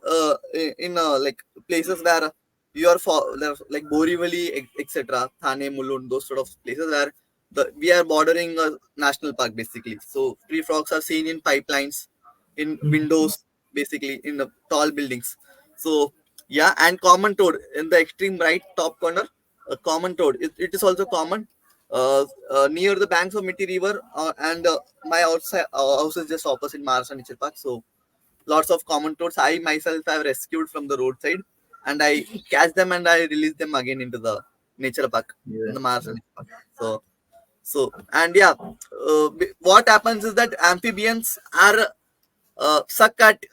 Speaker 2: in like places where you are for like Borivali, etc., Thane, Mulund, those sort of places where we are bordering a national park basically. So tree frogs are seen in pipelines, in
Speaker 1: Mhm.
Speaker 2: windows, basically in the tall buildings. So yeah, and common toad in the extreme right top corner, a common toad. It is also common near the banks of Mitti River, and my house is just opposite Maharashtra Nature Park. So lots of common toads. I myself have rescued from the roadside, and I catch them and I release them again into the nature park in
Speaker 1: Yeah.
Speaker 2: the Maharashtra Nature Park. So and yeah, what happens is that amphibians are suck at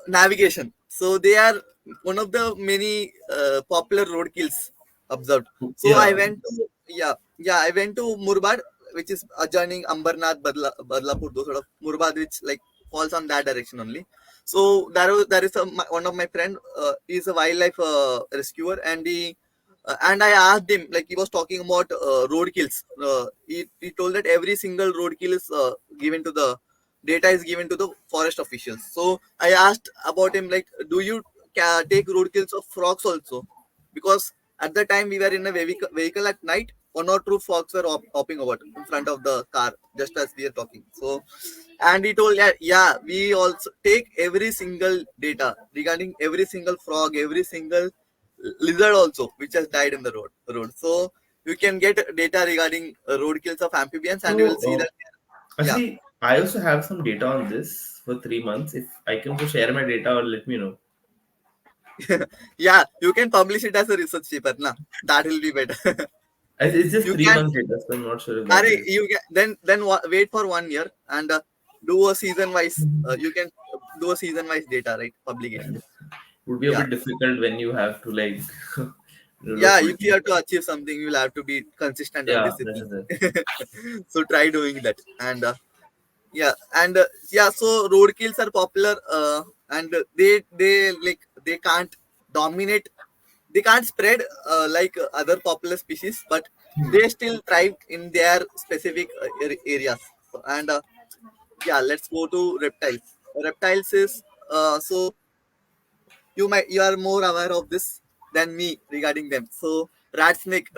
Speaker 2: navigation. So they are one of the many popular roadkills observed. So I
Speaker 1: Yeah.
Speaker 2: went to I went to Murbad, which is adjoining Ambernath, Badlapur, those sort of Murbad, which like falls on that direction only. So there is one of my friend. He's a wildlife rescuer, and I asked him, like he was talking about roadkills. He told that every single roadkill is given to the data is given to the forest officials. So I asked about him, like, do you take roadkills of frogs also? Because at the time we were in a vehicle at night, one or two frogs were hopping over in front of the car just as we are talking. So, and he told, yeah, we also take every single data regarding every single frog, every single lizard also which has died in the road. So you can get data regarding road kills of amphibians, and you will
Speaker 1: So
Speaker 2: see that. Yeah.
Speaker 1: actually, I also have some data on this for 3 months. If I can just share my data or let me know.
Speaker 2: Yeah, you can publish it as a research paper, na. That will be better.
Speaker 1: It's just
Speaker 2: You
Speaker 1: three
Speaker 2: can,
Speaker 1: months data, so I'm not sure if that is.
Speaker 2: you can wait for 1 year and do a season wise. You can do a season wise data, right? Publication.
Speaker 1: And would be a
Speaker 2: Yeah,
Speaker 1: bit difficult when you have to like do a
Speaker 2: yeah.
Speaker 1: full
Speaker 2: If you
Speaker 1: time.
Speaker 2: have to achieve something, you will have to be consistent and
Speaker 1: Yeah, that
Speaker 2: disciplined.
Speaker 1: is it.
Speaker 2: So try doing that, and yeah, and yeah. So roadkills are popular, and they can't dominate, they can't spread like other popular species, but they still thrive in their specific areas. So, and yeah, let's go to reptiles. Reptiles is so you are more aware of this than me regarding them. So rat snake,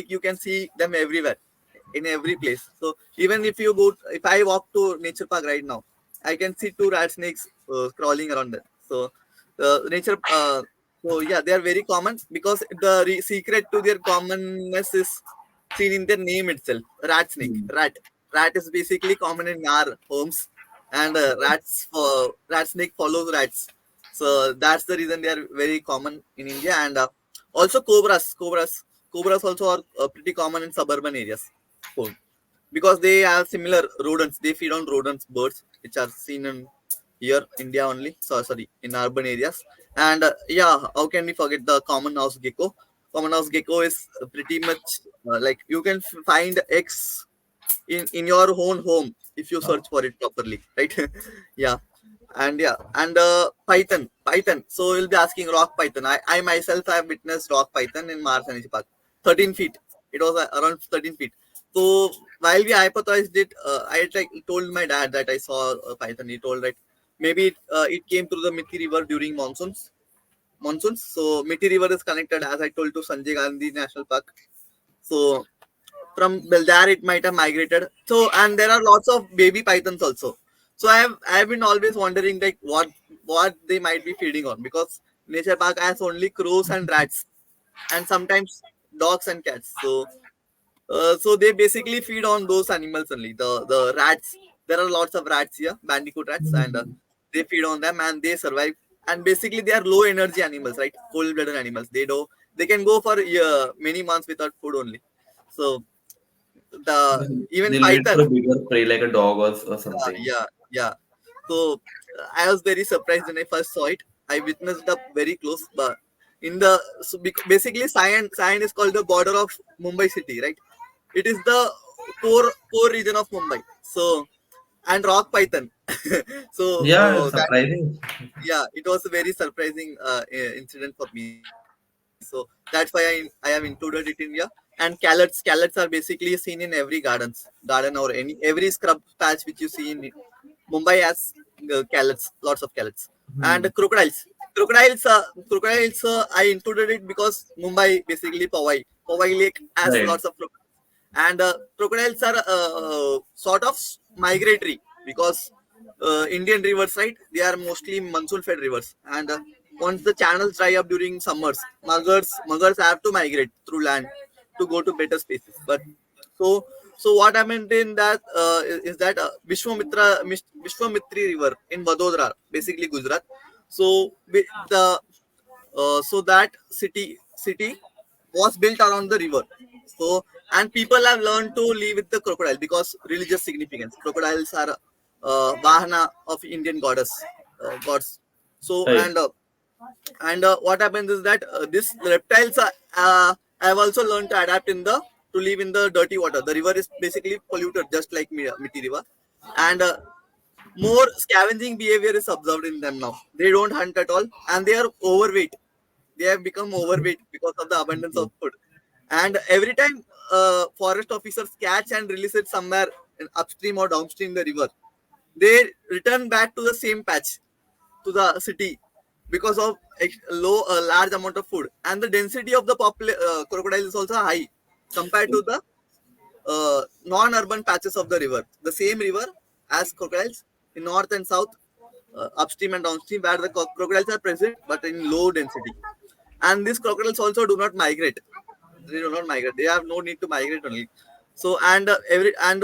Speaker 2: you can see them everywhere, in every place. So even if I walk to nature park right now, I can see two rat snakes crawling around there. So nature so yeah, they are very common because the secret to their commonness is seen in their name itself. Rat snake,
Speaker 1: Hmm.
Speaker 2: rat is basically common in our homes, and rat snake follows rats. So that's the reason they are very common in India. And also cobras also are pretty common in suburban areas. Cool. because they have similar rodents. They feed on rodents, birds, which are seen in here India only. So sorry, in urban areas. And yeah, how can we forget the common house gecko? Common house gecko is pretty much like you can find eggs in your own home if you search
Speaker 1: Oh.
Speaker 2: for it properly, right? Yeah. And yeah, and python, so you'll be asking rock python. I myself have witnessed rock python in Mars Energy Park. 13 feet, it was around 13 feet. So while we hypothesized it, I like told my dad that I saw a python. He told that maybe it came through the Mithi river during monsoons. So Mithi river is connected, as I told, to Sanjay Gandhi National Park. So from there it might have migrated. So and there are lots of baby pythons also. So I have been always wondering like what they might be feeding on, because nature park has only crows and rats and sometimes dogs and cats. So so they basically feed on those animals only. The rats, there are lots of rats here, bandicoot rats, and
Speaker 1: Mhm.
Speaker 2: they feed on them and they survive. And basically they are low energy animals, right? Cold blooded animals. They can go for many months without food only. So the even
Speaker 1: They'll wait
Speaker 2: python,
Speaker 1: for a bigger prey like a dog or something.
Speaker 2: yeah. So I was very surprised when I first saw it. I witnessed up very close, but in the basically Sion is called the border of Mumbai city, right? It is the core region of Mumbai. So and rock python. So
Speaker 1: Yeah, it's
Speaker 2: that,
Speaker 1: surprising.
Speaker 2: yeah, it was a very surprising incident for me. So that's why I have included it in here. And calots are basically seen in every garden or every scrub patch which you see in Mumbai has lots of calots. And
Speaker 1: Hmm.
Speaker 2: crocodiles, I included it because Mumbai basically Powai Lake has
Speaker 1: Right.
Speaker 2: lots of crocodiles. And crocodiles are sort of migratory, because Indian rivers, right? They are mostly monsoon-fed rivers, and once the channels dry up during summers, muggers have to migrate through land to go to better spaces. But so so what happened in that is that Vishwamitri River in Vadodara, basically Gujarat. So so that city was built around the river. So and people have learned to live with the crocodile because religious significance. Crocodiles are vahana of Indian gods. So
Speaker 1: Right.
Speaker 2: and what happens is that these reptiles have also learned to adapt to live in the dirty water. The river is basically polluted, just like Miti River, and more scavenging behavior is observed in them now. They don't hunt at all, and they are overweight. They have become overweight because of the abundance of
Speaker 1: Okay.
Speaker 2: food. And every time forest officers catch and release it somewhere in upstream or downstream the river, they return back to the same patch, to the city, because of a large amount of food. And the density of the crocodile is also high compared to the non-urban patches of the river. The same river as crocodiles in north and south, upstream and downstream, where the crocodiles are present, but in low density. And these crocodiles also do not migrate. They do not migrate. They have no need to migrate only. So and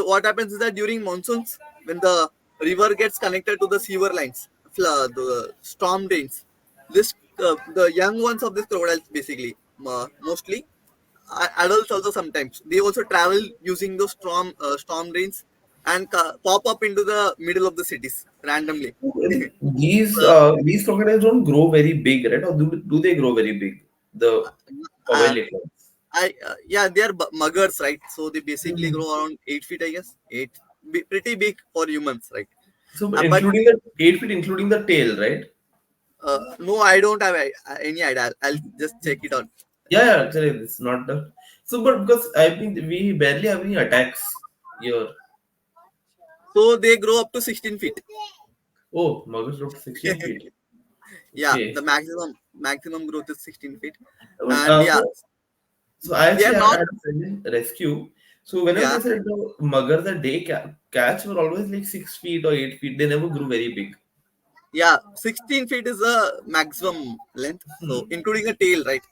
Speaker 2: what happens is that during monsoons, when the river gets connected to the sewer lines, the storm drains, the young ones of these crocodiles basically mostly adults also sometimes they also travel using those storm drains and pop up into the middle of the cities randomly. uh,
Speaker 1: These crocodiles don't grow very big, right? Or do they grow very big? The
Speaker 2: uh,
Speaker 1: Powai ones.
Speaker 2: yeah, they are muggers, right? So they basically
Speaker 1: Mhm.
Speaker 2: grow around 8 feet, I guess. Pretty big for humans, right?
Speaker 1: So, but
Speaker 2: But
Speaker 1: including the 8 feet, including the tail, right?
Speaker 2: no, I don't have any idea. I'll just check it out.
Speaker 1: Yeah, yeah, actually, it's not the. So, but because I think we barely have any attacks here.
Speaker 2: So they grow up to 16 feet.
Speaker 1: Oh, Muggles up to 16 feet.
Speaker 2: Yeah,
Speaker 1: Okay.
Speaker 2: the maximum growth is 16 feet.
Speaker 1: But,
Speaker 2: And yeah,
Speaker 1: so I
Speaker 2: they are
Speaker 1: actually had
Speaker 2: not.
Speaker 1: a friend in rescue. So whenever
Speaker 2: Yeah,
Speaker 1: they said the muggers that they catch were always like 6 feet or 8 feet, they never grew very big.
Speaker 2: yeah, 16 feet is the maximum length, so
Speaker 1: Hmm.
Speaker 2: including a tail, right?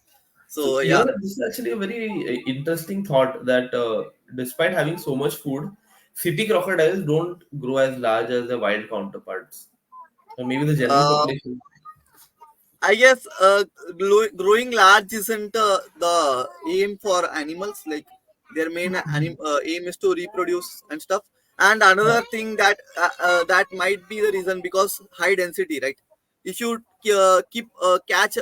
Speaker 1: So
Speaker 2: So
Speaker 1: here,
Speaker 2: yeah,
Speaker 1: this is actually a very interesting thought that despite having so much food, city crocodiles don't grow as large as their wild counterparts. Or maybe the general
Speaker 2: uh,
Speaker 1: population.
Speaker 2: I guess growing large isn't the aim for animals. Like Their main aim is to reproduce and stuff. And another thing that that might be the reason, because high density, right? If you keep catch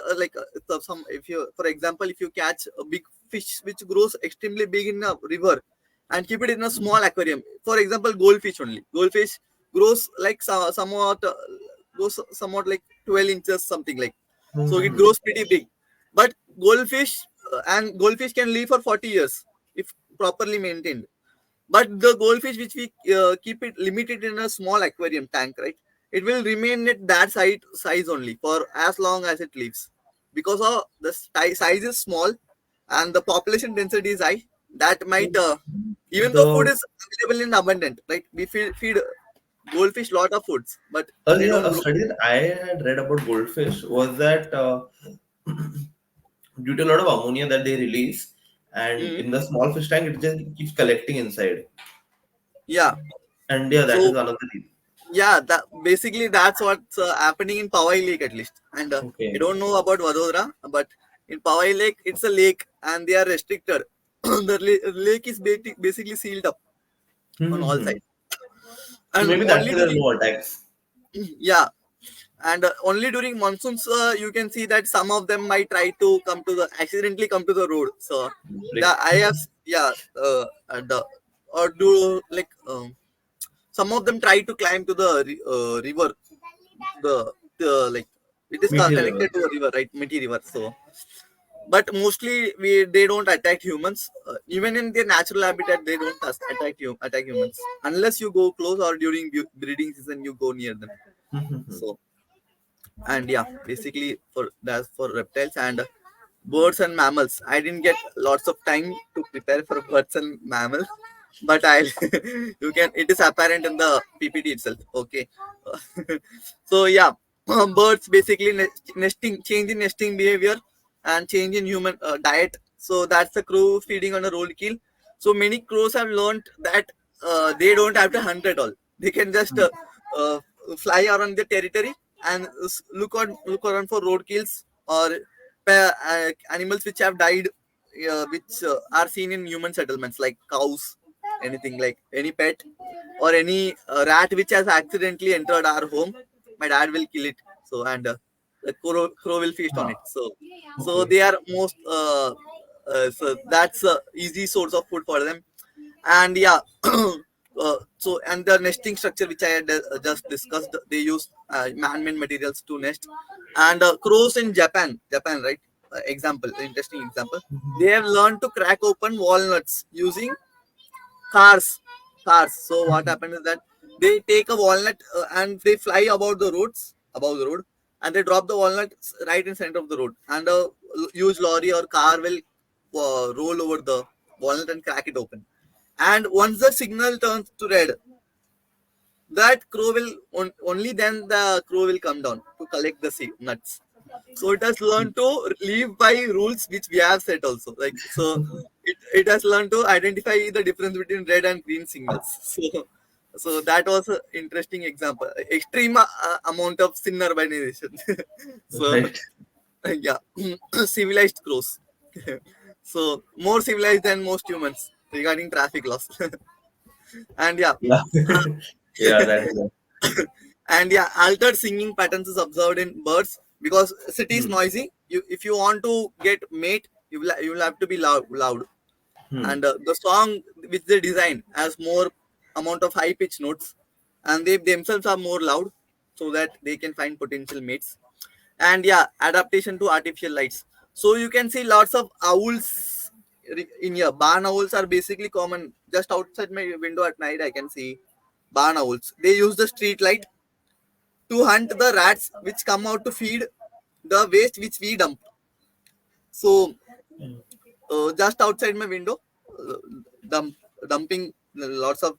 Speaker 2: some, if you, for example, if you catch a big fish which grows extremely big in a river and keep it in a small aquarium, for example, goldfish, only goldfish grows like somewhat goes somewhat like 12 inches something like, so it
Speaker 1: Hmm.
Speaker 2: grows pretty big. But goldfish and goldfish can live for 40 years if properly maintained. But the goldfish which we keep it limited in a small aquarium tank, right, it will remain at that size only for as long as it lives, because of the size is small and the population density is high. That might even though food
Speaker 1: The
Speaker 2: is available in abundant, right, we feed goldfish lot of foods, but they
Speaker 1: earlier
Speaker 2: don't
Speaker 1: a
Speaker 2: grow.
Speaker 1: study that I had read about goldfish was that due to a lot of ammonia that they release, and
Speaker 2: Mhm.
Speaker 1: in the small fish tank, it just keeps collecting inside.
Speaker 2: Yeah.
Speaker 1: And yeah, that is
Speaker 2: So
Speaker 1: another reason.
Speaker 2: yeah, that basically that's what's happening in Powai Lake at least. And I
Speaker 1: Okay.
Speaker 2: don't know about Vadodara, but in Powai Lake it's a lake and they are restricted. The lake is basically sealed up on all
Speaker 1: Hmm.
Speaker 2: sides,
Speaker 1: So
Speaker 2: and
Speaker 1: maybe that's
Speaker 2: only
Speaker 1: why there are
Speaker 2: during
Speaker 1: no attacks.
Speaker 2: yeah, and only during monsoons you can see that some of them might try to come to the accidentally come to the road. So the
Speaker 1: Like,
Speaker 2: I have yeah, and or do like some of them try to climb to the river, the like it is
Speaker 1: meteor
Speaker 2: connected
Speaker 1: river.
Speaker 2: to a river, right, Miti river. So but mostly they don't attack humans, even in their natural habitat they don't attack humans unless you go close or during breeding season you go near them.
Speaker 1: Hmm.
Speaker 2: So and yeah, basically for that's for reptiles and birds and mammals. I didn't get lots of time to prepare for birds and mammals, but I you can, it is apparent in the PPT itself. Okay. So yeah, birds basically nesting, change in nesting behavior and change in human diet. So that's the crow feeding on a roadkill. So many crows have learned that they don't have to hunt at all. They can just uh, fly around the territory and look around for roadkills or animals which have died, which are seen in human settlements like cows, anything like any pet or any rat which has accidentally entered our home. My dad will kill it. So and the crow will feast on
Speaker 1: Ah,
Speaker 2: it. So
Speaker 1: okay.
Speaker 2: they are most so that's a easy source of food for them. And yeah, so and the nesting structure which I had just discussed, they use man-made materials to nest. And crows in Japan, right, example, interesting example, they have learned to crack open walnuts using cars. So what happened is that they take a walnut and they fly above the road, and they drop the walnut right in center of the road, and a huge lorry or car will roll over the walnut and crack it open. And once the signal turns to red, that crow will only then the crow will come down to collect the nuts. So it has learned to live by rules which we have set also, like so it has learned to identify the difference between red and green signals. So that was an interesting example, extreme amount of sin urbanization. So
Speaker 1: Right.
Speaker 2: yeah, civilized crows. So more civilized than most humans regarding traffic laws. And yeah,
Speaker 1: Yeah. Yeah, that is it.
Speaker 2: and yeah, altered singing patterns is observed in birds because city is
Speaker 1: Hmm.
Speaker 2: noisy. You, if you want to get mate, you will have to be loud.
Speaker 1: Hmm.
Speaker 2: And the song which they design has more amount of high pitch notes, and they themselves are more loud so that they can find potential mates. And yeah, adaptation to artificial lights. So you can see lots of owls in here. Barn owls are basically common. Just outside my window at night I can see barn owls. They use the street light to hunt the rats which come out to feed the waste which we dump. So just outside my window, uh, dump, dumping lots of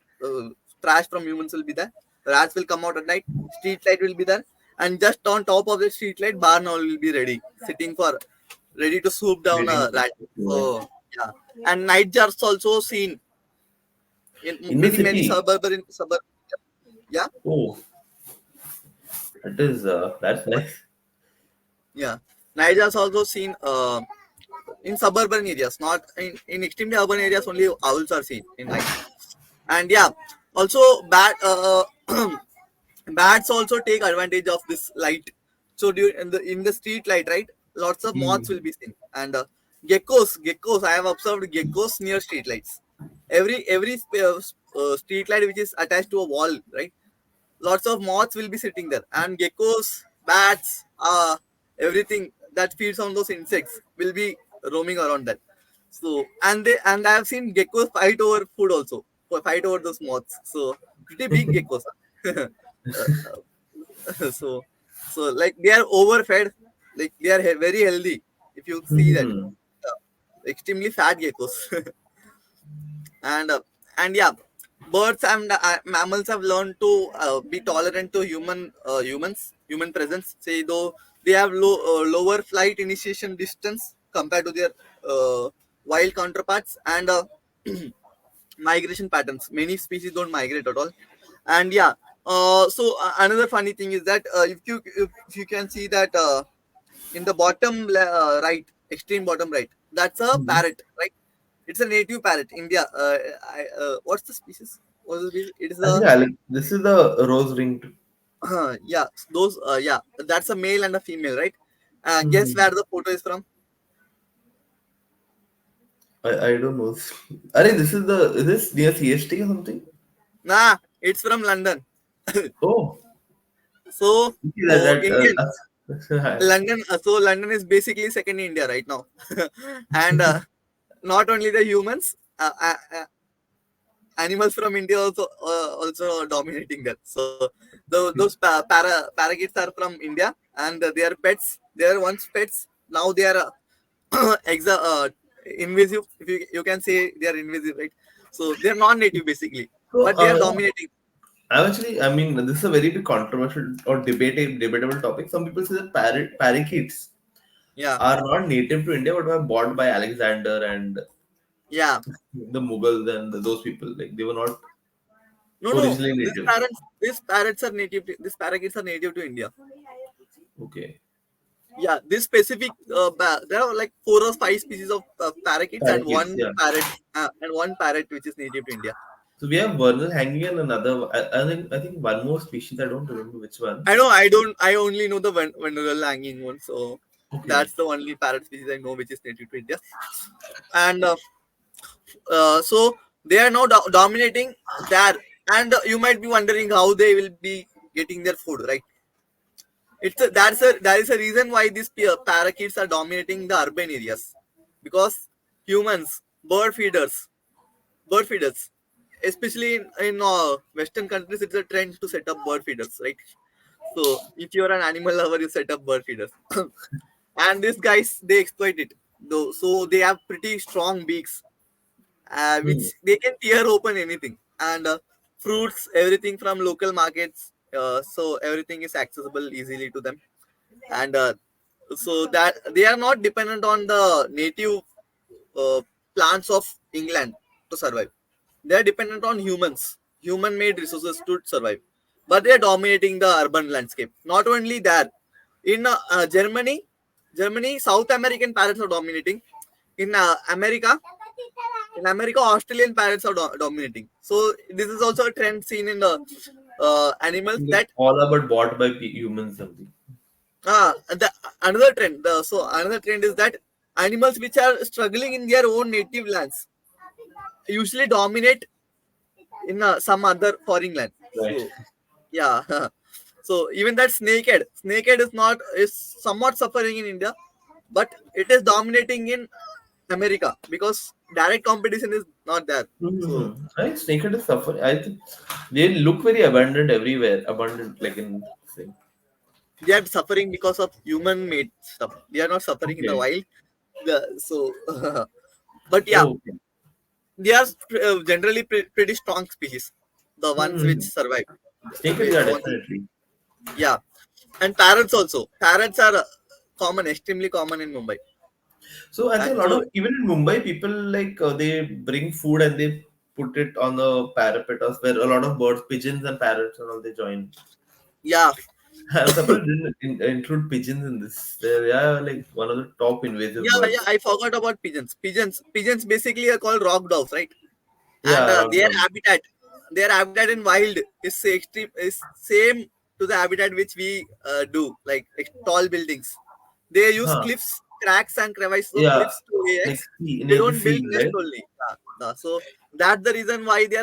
Speaker 2: trash from humans will be there. Rats will come out at night. Street light will be there, and just on top of the street light, barn owl will be ready, sitting for ready to swoop down
Speaker 1: Waiting
Speaker 2: a
Speaker 1: for
Speaker 2: rat.
Speaker 1: yeah.
Speaker 2: So yeah, and night jars also seen in
Speaker 1: In the
Speaker 2: many
Speaker 1: city.
Speaker 2: suburb. Yeah,
Speaker 1: Oh, that is that's nice.
Speaker 2: yeah. Night jars also seen in suburban areas, not in extremely urban areas. Only owls are seen in night. And yeah, also bats also take advantage of this light. So in the street light, right, lots of moths will
Speaker 1: Hmm.
Speaker 2: be seen. And geckos, I have observed geckos near street lights. Every street light which is attached to a wall, right, lots of moths will be sitting there, and geckos, bats, everything that feeds on those insects will be roaming around that. So and I have seen geckos fight over food also, fight over those moths. So pretty big geckos. so like they are overfed, like they are very healthy. If you see that,
Speaker 1: Hmm.
Speaker 2: extremely fat geckos. and uh, and yeah, birds and mammals have learned to be tolerant to human presence, say, though they have lower flight initiation distance compared to their wild counterparts. And migration patterns, many species don't migrate at all. And yeah, another funny thing is that if you can see that in the right, extreme bottom right, that's a
Speaker 1: Hmm.
Speaker 2: parrot, right? It's a native parrot, India. What's the species? What's the species? It is
Speaker 1: I think
Speaker 2: a
Speaker 1: this is the rose ringed.
Speaker 2: yeah, yeah, that's a male and a female, right? Guess
Speaker 1: Hmm.
Speaker 2: where the photo is from?
Speaker 1: I don't know. Are is this near CST or something?
Speaker 2: Nah, it's from London.
Speaker 1: Oh,
Speaker 2: So,
Speaker 1: okay,
Speaker 2: Indian
Speaker 1: that's
Speaker 2: London. So London is basically second India right now, and not only the humans, animals from India also dominating that. So those parakeets are from India, and they are pets. They are once pets. Now they are invasive. If you can say they are invasive, right? So they are non-native basically,
Speaker 1: so.
Speaker 2: but they are dominating.
Speaker 1: I mean, this is a very big controversial or debatable topic. Some people say that parakeets
Speaker 2: Yeah,
Speaker 1: are not native to India, but were bought by Alexander and
Speaker 2: yeah.
Speaker 1: the Mughals and those people. Like they were not
Speaker 2: No, no.
Speaker 1: originally native.
Speaker 2: These parrots are native. These parakeets are native to India.
Speaker 1: Okay,
Speaker 2: Yeah, this specific there are like four or five species of parakeets and
Speaker 1: parakeets. Yeah.
Speaker 2: one parrot which is native to India.
Speaker 1: So we have Vernal hanging and another. I think one more species. I don't remember which one.
Speaker 2: I know. I don't. I only know the Venezuela hanging one, so
Speaker 1: Okay.
Speaker 2: that's the only parrot species I know which is native to India. And so they are now dominating there, and you might be wondering how they will be getting their food, right? That is a reason why these parakeets are dominating the urban areas, because humans, bird feeders, especially in Western countries, it's a trend to set up bird feeders, right? So if you're an animal lover, you set up bird feeders, and these guys they exploit it. Though, so they have pretty strong beaks, which
Speaker 1: Hmm.
Speaker 2: they can tear open anything, and fruits, everything from local markets. So everything is accessible easily to them, and so that they are not dependent on the native uh, plants of England to survive. They are dependent on human-made resources to survive. But they are dominating the urban landscape. Not only that, in Germany, South American parrots are dominating. In America, Australian parrots are dominating. So this is also a trend seen in the animals
Speaker 1: Like
Speaker 2: that
Speaker 1: all are but bought by humans something.
Speaker 2: the another trend is that animals which are struggling in their own native lands usually dominate in some other foreign land.
Speaker 1: Right.
Speaker 2: So yeah, so even that snakehead is somewhat suffering in India, but it is dominating in America because direct competition is not there. So
Speaker 1: Mm-hmm. Right. Snakehead is suffering. I think they look very abundant everywhere. Abundant, like in thing.
Speaker 2: they are suffering because of human made stuff. They are not suffering in the
Speaker 1: Okay.
Speaker 2: wild. So but yeah,
Speaker 1: Oh, okay.
Speaker 2: they are generally pretty strong species, the ones which
Speaker 1: Hmm.
Speaker 2: survive.
Speaker 1: Snakehead, yeah,
Speaker 2: The ones,
Speaker 1: definitely.
Speaker 2: yeah, and parrots also. Parrots are common, extremely common in Mumbai.
Speaker 1: So I think
Speaker 2: And
Speaker 1: a lot
Speaker 2: so
Speaker 1: of even in Mumbai, people like they bring food and they put it on the parapet or where a lot of birds, pigeons and parrots and all they join.
Speaker 2: yeah,
Speaker 1: I'm surprised you didn't include pigeons in this. They are like one of the top invasive
Speaker 2: Yeah, yeah.
Speaker 1: birds.
Speaker 2: I forgot about pigeons. Pigeons basically are called rock doves, right? And
Speaker 1: Yeah, rock dogs.
Speaker 2: their habitat in wild is extreme is same to the habitat which we do, like tall buildings. They use
Speaker 1: Huh.
Speaker 2: cliffs, cracks, and crevices of
Speaker 1: Yeah,
Speaker 2: cliffs to lay
Speaker 1: like
Speaker 2: eggs. They
Speaker 1: near the
Speaker 2: don't build
Speaker 1: sea,
Speaker 2: nest
Speaker 1: right?
Speaker 2: only. So that's the reason why they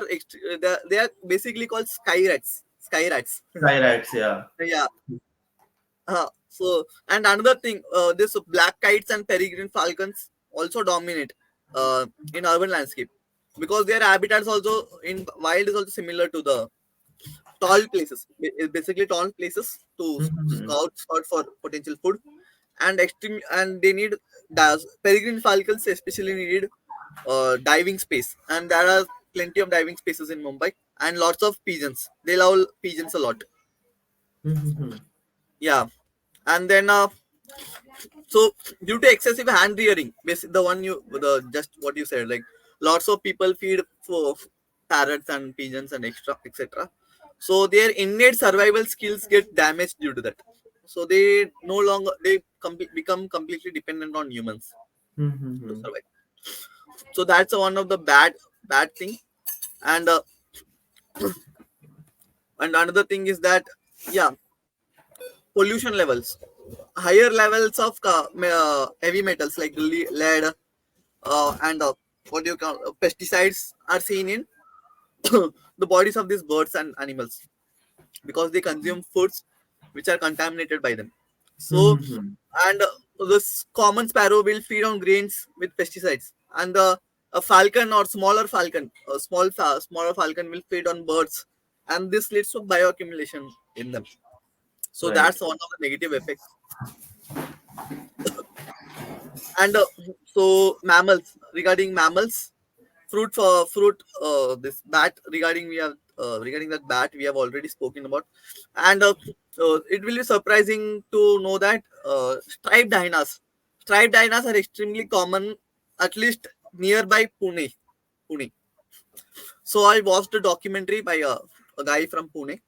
Speaker 2: are basically called sky rats. Sky rats.
Speaker 1: Sky rats, yeah.
Speaker 2: Yeah. So and another thing, this black kites and peregrine falcons also dominate in urban landscape because their habitats also in wild is also similar to the tall places. Basically tall places to
Speaker 1: Mm-hmm.
Speaker 2: scout for potential food, and extreme and they need peregrine falcons especially needed diving space, and there are plenty of diving spaces in Mumbai and lots of pigeons. They love pigeons a lot.
Speaker 1: Mm-hmm.
Speaker 2: Yeah, and then so due to excessive hand rearing, basically the one you the just what you said, like lots of people feed for parrots and pigeons and extra etc. So their innate survival skills get damaged due to that. So they no longer become completely dependent on humans to
Speaker 1: Mm-hmm.
Speaker 2: survive. So that's one of the bad thing. And and another thing is that yeah, pollution levels, higher levels of heavy metals like lead and what do you call pesticides are seen in the bodies of these birds and animals because they consume foods which are contaminated by them. So
Speaker 1: Mm-hmm.
Speaker 2: and this common sparrow will feed on grains with pesticides, and the a falcon or smaller falcon will feed on birds, and this leads to bioaccumulation in them. So
Speaker 1: Right.
Speaker 2: that's one of the negative effects. And so mammals, regarding mammals, fruit this bat, regarding that bat we have already spoken about. And it will be surprising to know that striped hyenas are extremely common, at least nearby Pune. So I watched a documentary by a guy from Pune.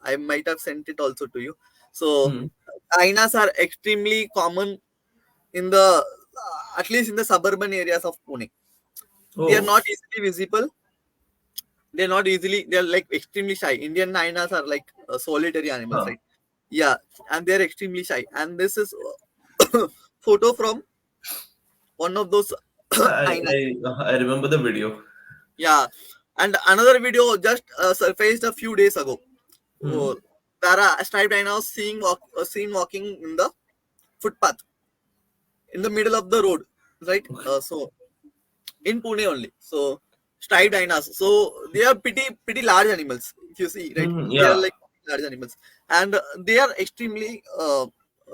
Speaker 2: I might have sent it also to you. So
Speaker 1: Hmm.
Speaker 2: hyenas are extremely common in the at least in the suburban areas of Pune. They are
Speaker 1: Oh.
Speaker 2: not easily visible. They're not easily. They're like extremely shy. Indian hyenas are like solitary animals,
Speaker 1: Huh.
Speaker 2: right? Yeah, and they're extremely shy. And this is photo from one of those
Speaker 1: I
Speaker 2: hyenas.
Speaker 1: I remember the video.
Speaker 2: Yeah, and another video just surfaced a few days ago.
Speaker 1: Hmm.
Speaker 2: There are striped hyenas seen walking in the footpath in the middle of the road, right? So in Pune only. So striped hyenas. So they are pretty large animals. If you see, right,
Speaker 1: Hmm.
Speaker 2: they are
Speaker 1: Yeah.
Speaker 2: like large animals, and they are extremely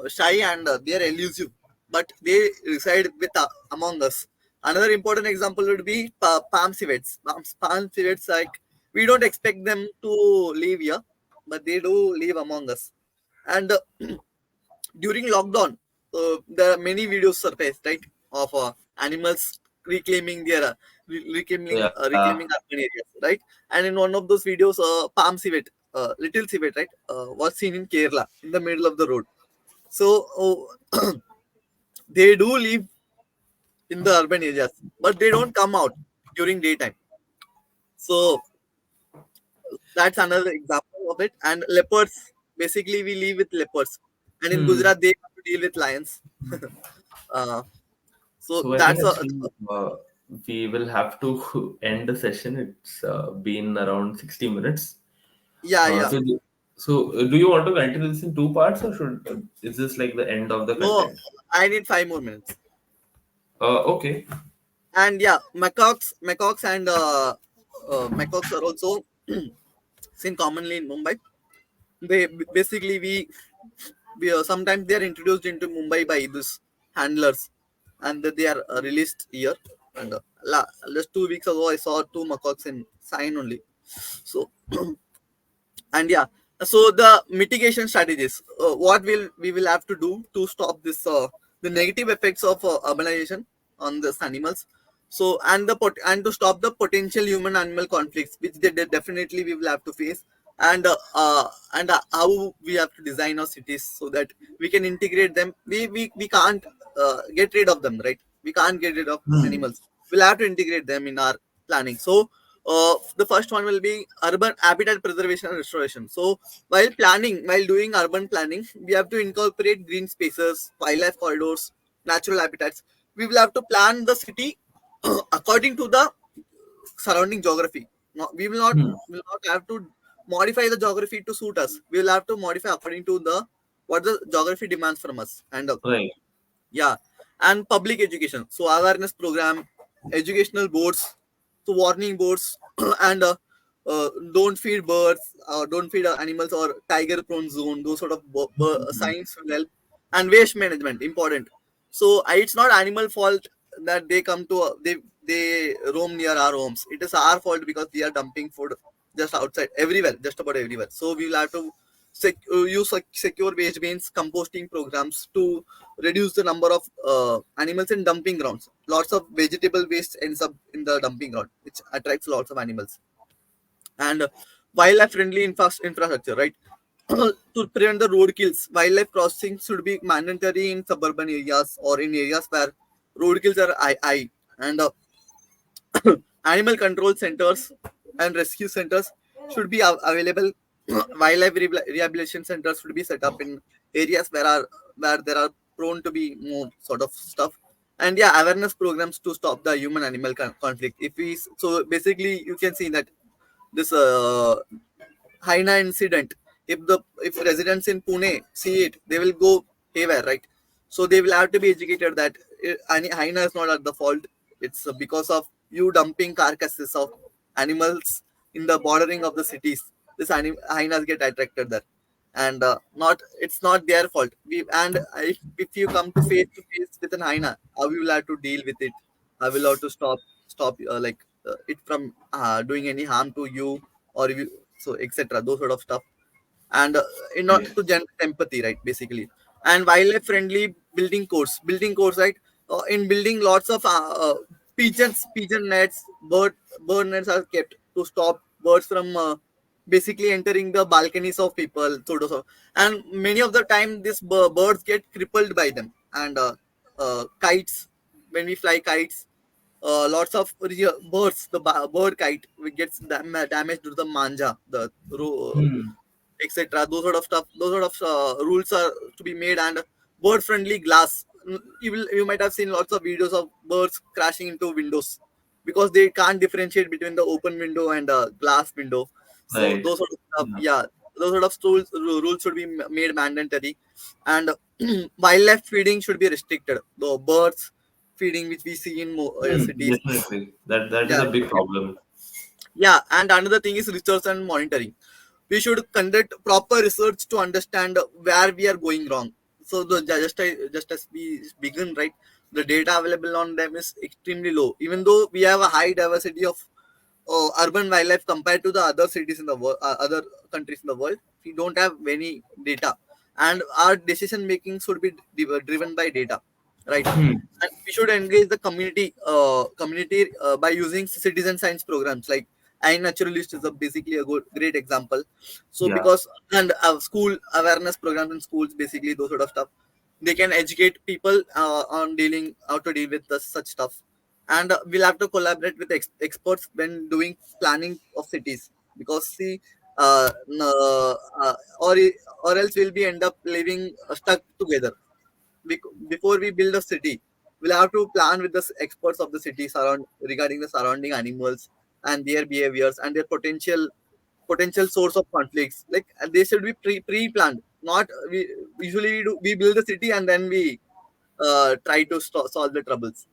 Speaker 2: shy, and they are elusive. But they reside with among us. Another important example would be palm civets. Palm civets, like we don't expect them to live here, but they do live among us. And during lockdown, there are many videos surfaced, right, of animals reclaiming their
Speaker 1: Yeah.
Speaker 2: reclaiming urban areas, right? And in one of those videos, palm civet, little civet, right, was seen in Kerala in the middle of the road. So they do live in the urban areas, but they don't come out during daytime. So that's another example of it. And leopards, basically, we live with leopards, and in
Speaker 1: Hmm.
Speaker 2: Gujarat they have to deal with lions. uh, so
Speaker 1: So I think
Speaker 2: that's a
Speaker 1: actually we will have to end the session. It's been around 60 minutes.
Speaker 2: yeah,
Speaker 1: Uh,
Speaker 2: yeah.
Speaker 1: so, do- so, do you want to continue this in two parts, or should is this like the end of the
Speaker 2: No,
Speaker 1: content?
Speaker 2: I need 5 more minutes.
Speaker 1: Okay.
Speaker 2: And yeah, macaques are also seen commonly in Mumbai. They basically we sometimes they are introduced into Mumbai by this handlers, and they are released here. And just 2 weeks ago, I saw two macaques in sign only. So and yeah, so the mitigation strategies, what will we will have to do to stop this the negative effects of urbanization on these animals. So and and to stop the potential human animal conflicts which definitely we will have to face. and how we have to design our cities so that we can integrate them. We can't get rid of them, right? We can't get rid of
Speaker 1: Hmm.
Speaker 2: animals. We'll have to integrate them in our planning. So the first one will be urban habitat preservation and restoration. So while doing urban planning, we have to incorporate green spaces, wildlife corridors, natural habitats. We will have to plan the city according to the surrounding geography. No,
Speaker 1: Hmm.
Speaker 2: we will not have to modify the geography to suit us. We will have to modify according to the what the geography demands from us. And
Speaker 1: Right.
Speaker 2: yeah, and public education. So awareness program, educational boards, so warning boards, and don't feed birds, don't feed animals, or tiger prone zone. Those sort of
Speaker 1: Hmm.
Speaker 2: signs will help. And waste management important. So it's not animal fault that they come to they roam near our homes. It is our fault because we are dumping food just outside everywhere, just about everywhere. So we will have to use secure waste bins, composting programs to reduce the number of animals in dumping grounds. Lots of vegetable waste ends up in the dumping ground, which attracts lots of animals. And wildlife friendly infrastructure, right? To prevent the road kills, wildlife crossing should be mandatory in suburban areas or in areas where road kills are high. And animal control centers and rescue centers should be available. Wildlife rehabilitation centers should be set up in areas where there are prone to be more sort of stuff. And yeah, awareness programs to stop the human animal conflict. If we so basically you can see that this hyena incident, if residents in Pune see it, they will go haywire, right? So they will have to be educated that hyena is not at the fault. It's because of you dumping carcasses of animals in the bordering of the cities. This hyenas get attracted there, and not it's not their fault. If you come to face with an hyena, how you will have to deal with it? How will you have to stop it from doing any harm to you, or if you, so etc. Those sort of stuff. And in order
Speaker 1: Okay.
Speaker 2: to generate empathy, right, basically. And wildlife friendly building codes, right? In building, lots of pigeon nets, bird nets are kept to stop birds from basically entering the balconies of people, sort of. And many of the time these birds get crippled by them. And kites, when we fly kites, lots of birds, the bird kite which gets damaged to the manja, the
Speaker 1: Hmm.
Speaker 2: etc. Those sort of stuff, those sort of rules are to be made. And bird friendly glass. You might have seen lots of videos of birds crashing into windows because they can't differentiate between the open window and the glass window. So
Speaker 1: Right.
Speaker 2: those sort of stuff,
Speaker 1: Yeah.
Speaker 2: yeah, those sort of rules should be made mandatory. And wildlife feeding should be restricted. The birds feeding which we see in
Speaker 1: Hmm.
Speaker 2: cities.
Speaker 1: Definitely. That is
Speaker 2: Yeah,
Speaker 1: a big problem.
Speaker 2: yeah. And another thing is research and monitoring. We should conduct proper research to understand where we are going wrong. So just as we begin, right, the data available on them is extremely low. Even though we have a high diversity of urban wildlife compared to the other cities in the world, other countries in the world, we don't have any data, and our decision making should be driven by data, right?
Speaker 1: Hmm.
Speaker 2: And we should engage the community by using citizen science programs like iNaturalist is basically a great example. So
Speaker 1: Yeah.
Speaker 2: because and school awareness programs in schools, basically those sort of stuff, they can educate people on dealing how to deal with such stuff. And we'll have to collaborate with experts when doing planning of cities, because see, no, or else we'll be end up living stuck together. Before we build a city, we'll have to plan with the experts of the city surround regarding the surrounding animals and their behaviors and their potential source of conflicts. Like they should be pre-planned. Not we usually we build the city and then we try to solve the troubles.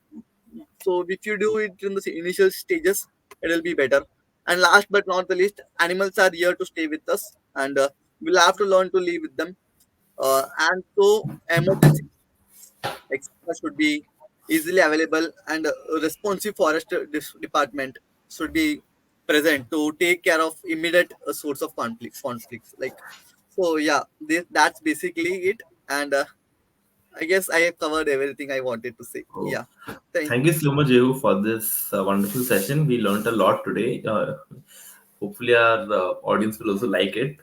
Speaker 2: So if you do it in the initial stages, it will be better. And last but not the least, animals are here to stay with us, and we'll have to learn to live with them. And so emergency experts should be easily available, and responsive forest department should be present to take care of immediate source of conflicts. Like so, yeah, that's basically it. And I guess I have covered everything I wanted to say.
Speaker 1: Oh,
Speaker 2: Yeah, thank
Speaker 1: thank you so much, Jehu, for this wonderful session. We learned a lot today. Hopefully, our audience will also like it.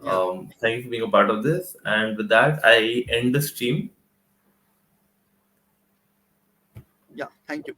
Speaker 2: Yeah,
Speaker 1: Thank you for being a part of this. And with that, I end the stream.
Speaker 2: yeah. Thank you.